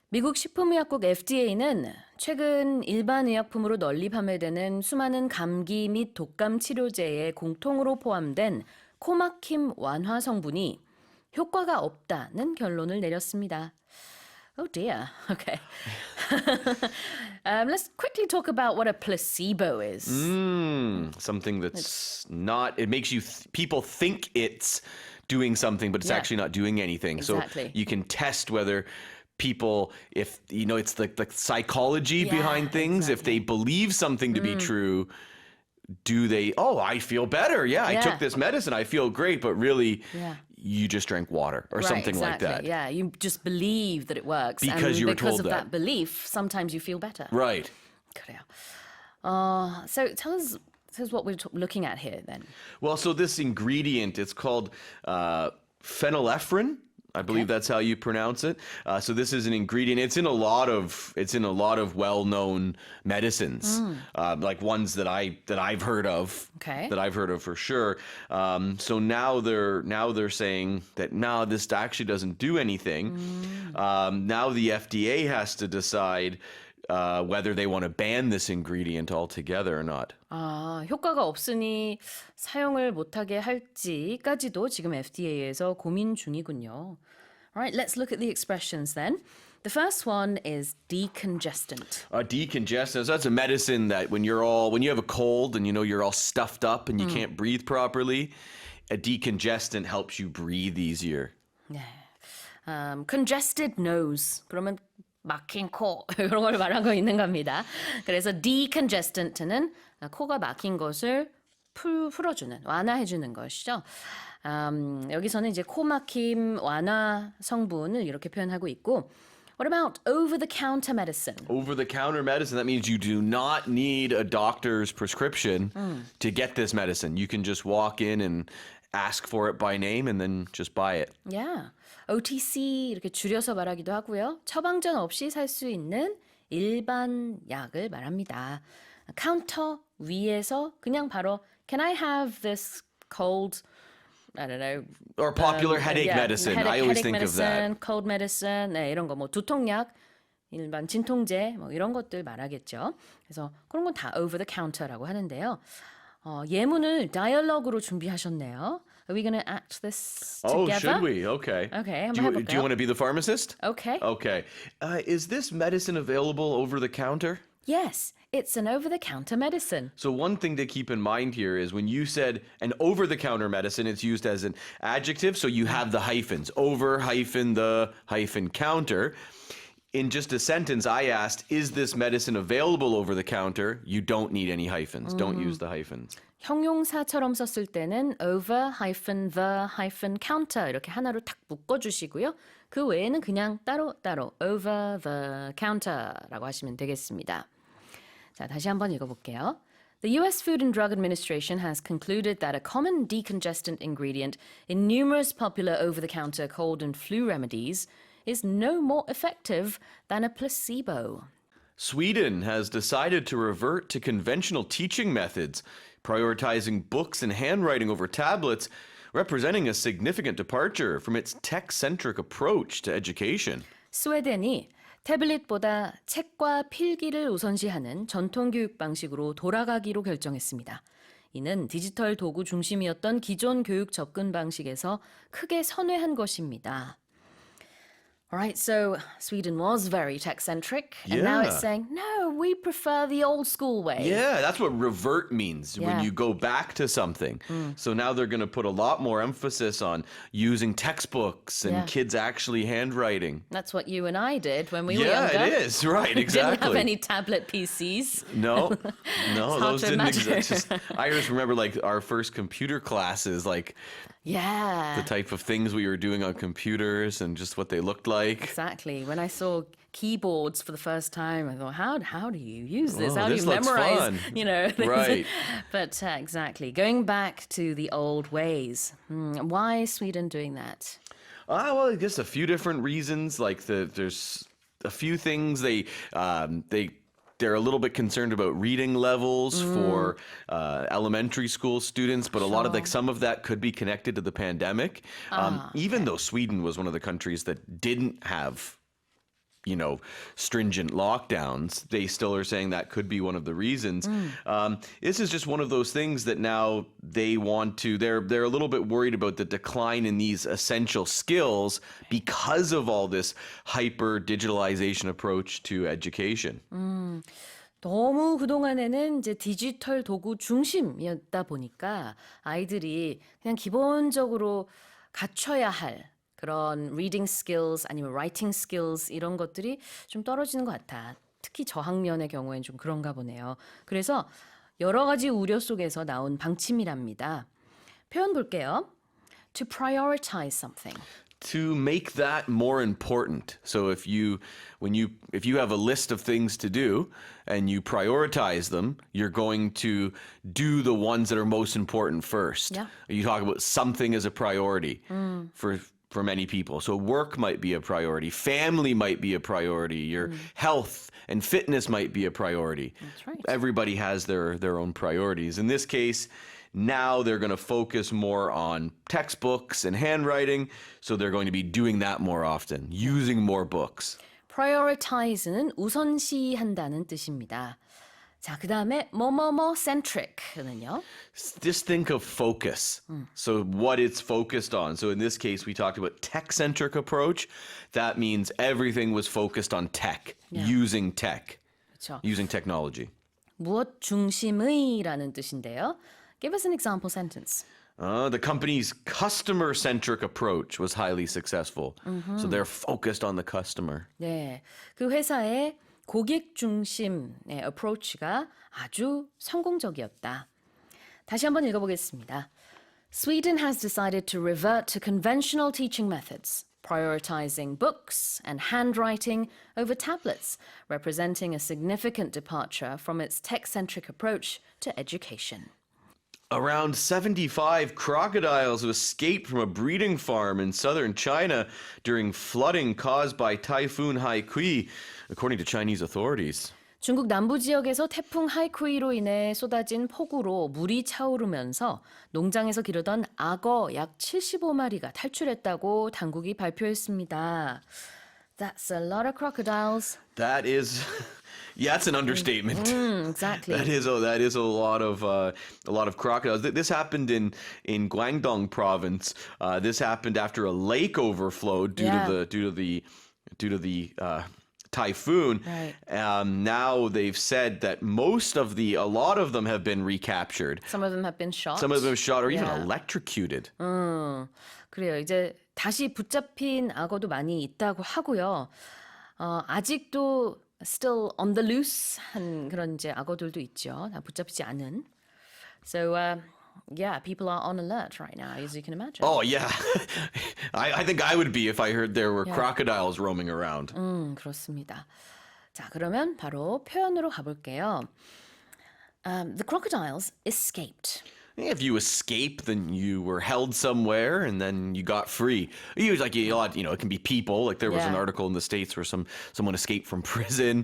미국 식품의약국 FDA는 최근 일반 의약품으로 널리 판매되는 수많은 감기 및 독감 치료제에 공통으로 포함된 코막힘 완화 성분이 효과가 없다는 결론을 내렸습니다. Oh dear. Okay. Let's quickly talk about what a placebo is. Something that's not, it makes people think it's doing something, but it's actually not doing anything. Exactly. So you can test whether people, if, it's the psychology behind things, if they believe something to be true, do they, I feel better. I took this medicine. I feel great. But really, you just drank water or something like that. Yeah, you just believe that it works. Because you were told because of that belief, sometimes you feel better. Right. 그래요. So tell us what we're looking at here then. Well, so this ingredient, it's called phenylephrine. I believe that's how you pronounce it. So this is an ingredient. It's in a lot of well-known medicines, like ones that I've heard of. Okay. That I've heard of for sure. So now they're saying that no, this actually doesn't do anything. Now the FDA has to decide whether they want to ban this ingredient altogether or not. 효과가 없으니 사용을 못하게 할지까지도 지금 FDA에서 고민 중이군요. All right, let's look at the expressions then. The first one is decongestant. Decongestant. So that's a medicine that when you have a cold and you're all stuffed up and you can't breathe properly, a decongestant helps you breathe easier. 네. Congested nose. 그러면 막힌 코 이런 걸 말하고 있는 겁니다. 그래서 decongestant는 코가 막힌 것을 풀어주는, 완화해주는 것이죠. 여기서는 이제 코 막힘 완화 성분을 이렇게 표현하고 있고, what about over-the-counter medicine? Over-the-counter medicine, that means you do not need a doctor's prescription to get this medicine. You can just walk in and ask for it by name and then just buy it. Yeah. OTC 이렇게 줄여서 말하기도 하고요. 처방전 없이 살 수 있는 일반 약을 말합니다. 카운터 위에서 그냥 바로 Can I have this cold, I don't know. Or popular headache medicine. I always think of that. Cold medicine, 네, 이런 거 뭐 두통약, 일반 진통제 뭐 이런 것들 말하겠죠. 그래서 그런 건 다 over the counter라고 하는데요. 예문을 다이얼로그로 준비하셨네요. Are we going to act this together? Oh, should we? Okay. Okay, Do you want to be the pharmacist? Okay. Okay. Is this medicine available over the counter? Yes, it's an over-the-counter medicine. So one thing to keep in mind here is when you said an over-the-counter medicine, it's used as an adjective, so you have the hyphens. Over, hyphen, the, hyphen, counter. In just a sentence, I asked, is this medicine available over the counter? You don't need any hyphens. Don't use the hyphens. 형용사처럼 썼을 때는 over, hyphen, the, hyphen, counter 이렇게 하나로 탁 묶어주시고요. 그 외에는 그냥 따로 over the counter라고 하시면 되겠습니다. 자, 다시 한번 읽어볼게요. The U.S. Food and Drug Administration has concluded that a common decongestant ingredient in numerous popular over-the-counter cold and flu remedies is no more effective than a placebo. Sweden has decided to revert to conventional teaching methods, prioritizing books and handwriting over tablets, representing a significant departure from its tech-centric approach to education. 스웨덴이 태블릿보다 책과 필기를 우선시하는 전통 교육 방식으로 돌아가기로 결정했습니다. 이는 디지털 도구 중심이었던 기존 교육 접근 방식에서 크게 선회한 것입니다. All right, so Sweden was very tech-centric, and now it's Yeah. saying, no, we prefer the old school way. Yeah, that's what revert means when Yeah. you go back to something. So now they're going to put a lot more emphasis on using textbooks and Yeah. kids actually handwriting. That's what you and I did when we were Yeah, younger. it is. Right, We didn't have exactly. any tablet PCs. No, hard no, those to didn't imagine. exist. I just remember like our first computer classes, like Yeah. the type of things we were doing on computers and just what they looked like. Exactly. When I saw keyboards for the first time, I thought, how do you use this? Oh, How do this you looks memorize? fun. You know, things? Right. But exactly, going back to the old ways. Why is Sweden doing that? Well, I guess a few different reasons. Like there's a few things they're a little bit concerned about reading levels for elementary school students, but a lot of some of that could be connected to the pandemic. Even though Sweden was one of the countries that didn't have, stringent lockdowns, they still are saying that could be one of the reasons. This is just one of those things that now they're a little bit worried about the decline in these essential skills because of all this hyper digitalization approach to education. 너무 그동안에는 이제 디지털 도구 중심이었다 보니까 아이들이 그냥 기본적으로 갖춰야 할 그런 reading skills 아니면 writing skills 이런 것들이 좀 떨어지는 것 같아. 특히 저학년의 경우엔 좀 그런가 보네요. 그래서 여러 가지 우려 속에서 나온 방침이랍니다. 표현 볼게요. To prioritize something. To make that more important. So if you have a list of things to do and you prioritize them, you're going to do the ones that are most important first. Yeah. You talk about something as a priority for many people. So work might be a priority, family might be a priority, your health and fitness might be a priority. That's right. Everybody has their own priorities. In this case, now they're going to focus more on textbooks and handwriting, so they're going to be doing that more often, using more books. prioritize는 우선시한다는 뜻입니다. 자, 그다음에 뭐뭐뭐 centric는요. Just think of focus. So what it's focused on. So in this case, we talked about tech-centric approach. That means everything was focused on tech, using tech, 그렇죠. using technology. 무엇 중심의라는 뜻인데요. Give us an example sentence. The company's customer-centric approach was highly successful. So they're focused on the customer. 네, 그 회사의 고객 중심의 approach가 아주 성공적이었다. 다시 한번 읽어보겠습니다. Sweden has decided to revert to conventional teaching methods, prioritizing books and handwriting over tablets, representing a significant departure from its tech-centric approach to education. Around 75 crocodiles escaped from a breeding farm in southern China during flooding caused by Typhoon Haikui, according to Chinese authorities. 중국 남부 지역에서 태풍 하이쿠이로 인해 쏟아진 폭우로 물이 차오르면서 농장에서 기르던 악어 약 75마리가 탈출했다고 당국이 발표했습니다. That's a lot of crocodiles. That is, yeah, that's an understatement. Exactly. That is a lot of crocodiles. This happened in Guangdong province. This happened after a lake overflowed due to the typhoon. Right. Now they've said that a lot of them have been recaptured. Some of them have been shot. Some of them shot or even Yeah. electrocuted. 그래요. 이제 다시 붙잡힌 악어도 많이 있다고 하고요. 아직도 still on the loose 한 그런 이제 악어들도 있죠. 다 붙잡히지 않은. So yeah, people are on alert right now, as you can imagine. Oh yeah, I think I would be if I heard there were crocodiles roaming around. 그렇습니다. 자, 그러면 바로 표현으로 가볼게요. The crocodiles escaped. If you escape, then you were held somewhere and then you got free. Usually, like it can be people. Like there was an Yeah. article in the States where someone escaped from prison.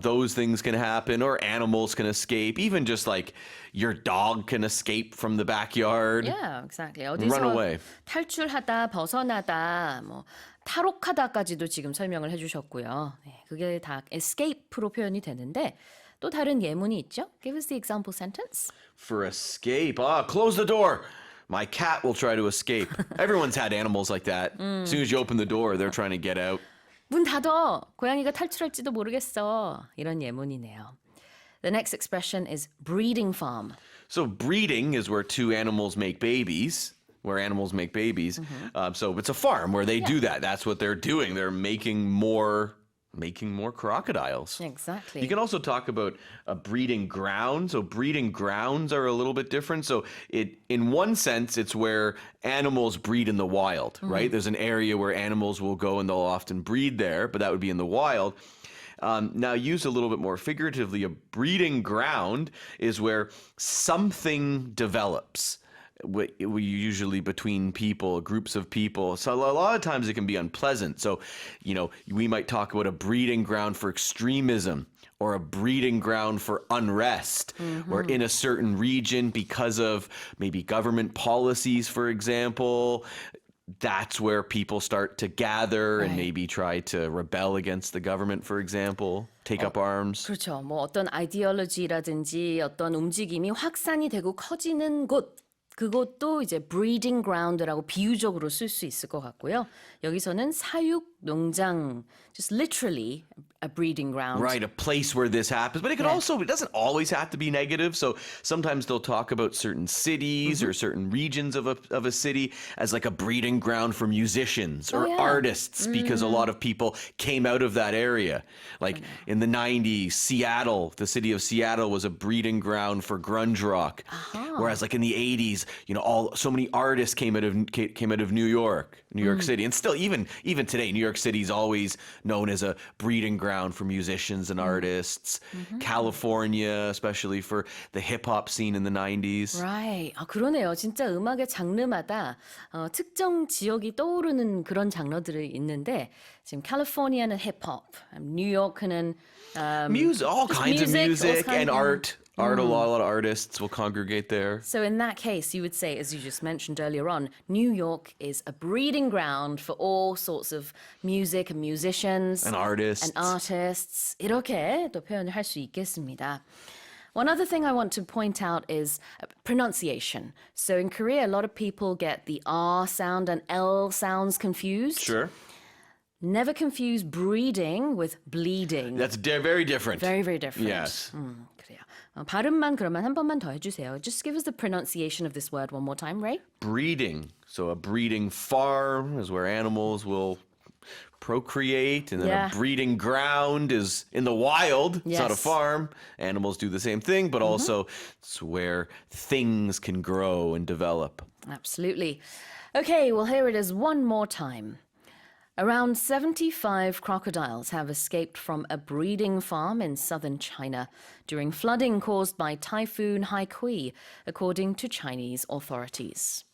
Those things can happen, or animals can escape. Even just like your dog can escape from the backyard. Yeah, exactly. Run 어디서 away. 탈출하다, 벗어나다, 뭐 탈옥하다까지도 지금 설명을 해주셨고요. 네, 그게 다 escape로 표현이 되는데 또 다른 예문이 있죠. Give us the example sentence. For escape, close the door. My cat will try to escape. Everyone's had animals like that. As soon as you open the door, they're trying to get out. 문 닫어. 고양이가 탈출할지도 모르겠어. 이런 예문이네요. The next expression is breeding farm. So breeding is where two animals make babies. Where animals make babies. So it's a farm where they do that. That's what they're doing. They're making more crocodiles. Exactly. You can also talk about a breeding ground. So breeding grounds are a little bit different. So in one sense, it's where animals breed in the wild, right? There's an area where animals will go and they'll often breed there, but that would be in the wild. Now, used a little bit more figuratively, a breeding ground is where something develops. We usually between people, groups of people. So a lot of times it can be unpleasant. So, we might talk about a breeding ground for extremism or a breeding ground for unrest, where in a certain region, because of maybe government policies, for example, that's where people start to gather and maybe try to rebel against the government, for example, take up arms. 그렇죠. 뭐 어떤 아이디올로지라든지 어떤 움직임이 확산이 되고 커지는 곳. 그것도 이제 breeding ground라고 비유적으로 쓸 수 있을 것 같고요. 여기서는 사육 농장, just literally a breeding ground. Right, a place where this happens. But it can also, it doesn't always have to be negative. So sometimes they'll talk about certain cities or certain regions of a city as like a breeding ground for musicians or artists because a lot of people came out of that area. Like in the 90s, Seattle, the city of Seattle was a breeding ground for grunge rock. Whereas like in the 80s, so many artists came out of New York City. And still, even today, New York City is always known as a breeding ground for musicians and artists. California, especially for the hip-hop scene in the 90s. Right. 그러네요. 진짜 음악의 장르마다 특정 지역이 떠오르는 그런 장르들이 있는데 지금 캘리포니아는 힙합, 뉴욕은 All kinds of music and art. A lot of artists will congregate there. So in that case, you would say, as you just mentioned earlier on, New York is a breeding ground for all sorts of music and musicians. And artists. 이렇게 또 표현을 할 수 있겠습니다. One other thing I want to point out is pronunciation. So in Korea, a lot of people get the R sound and L sounds confused. Sure. Never confuse breeding with bleeding. That's very different. Very, very different. Yes. 그래요. 발음만 그러면 한 번만 더 해주세요. Just give us the pronunciation of this word one more time, Ray. Breeding. So a breeding farm is where animals will procreate, and then a breeding ground is in the wild. It's not a farm. Animals do the same thing, but also it's where things can grow and develop. Absolutely. Okay, well, here it is one more time. Around 75 crocodiles have escaped from a breeding farm in southern China during flooding caused by Typhoon Haikui, according to Chinese authorities.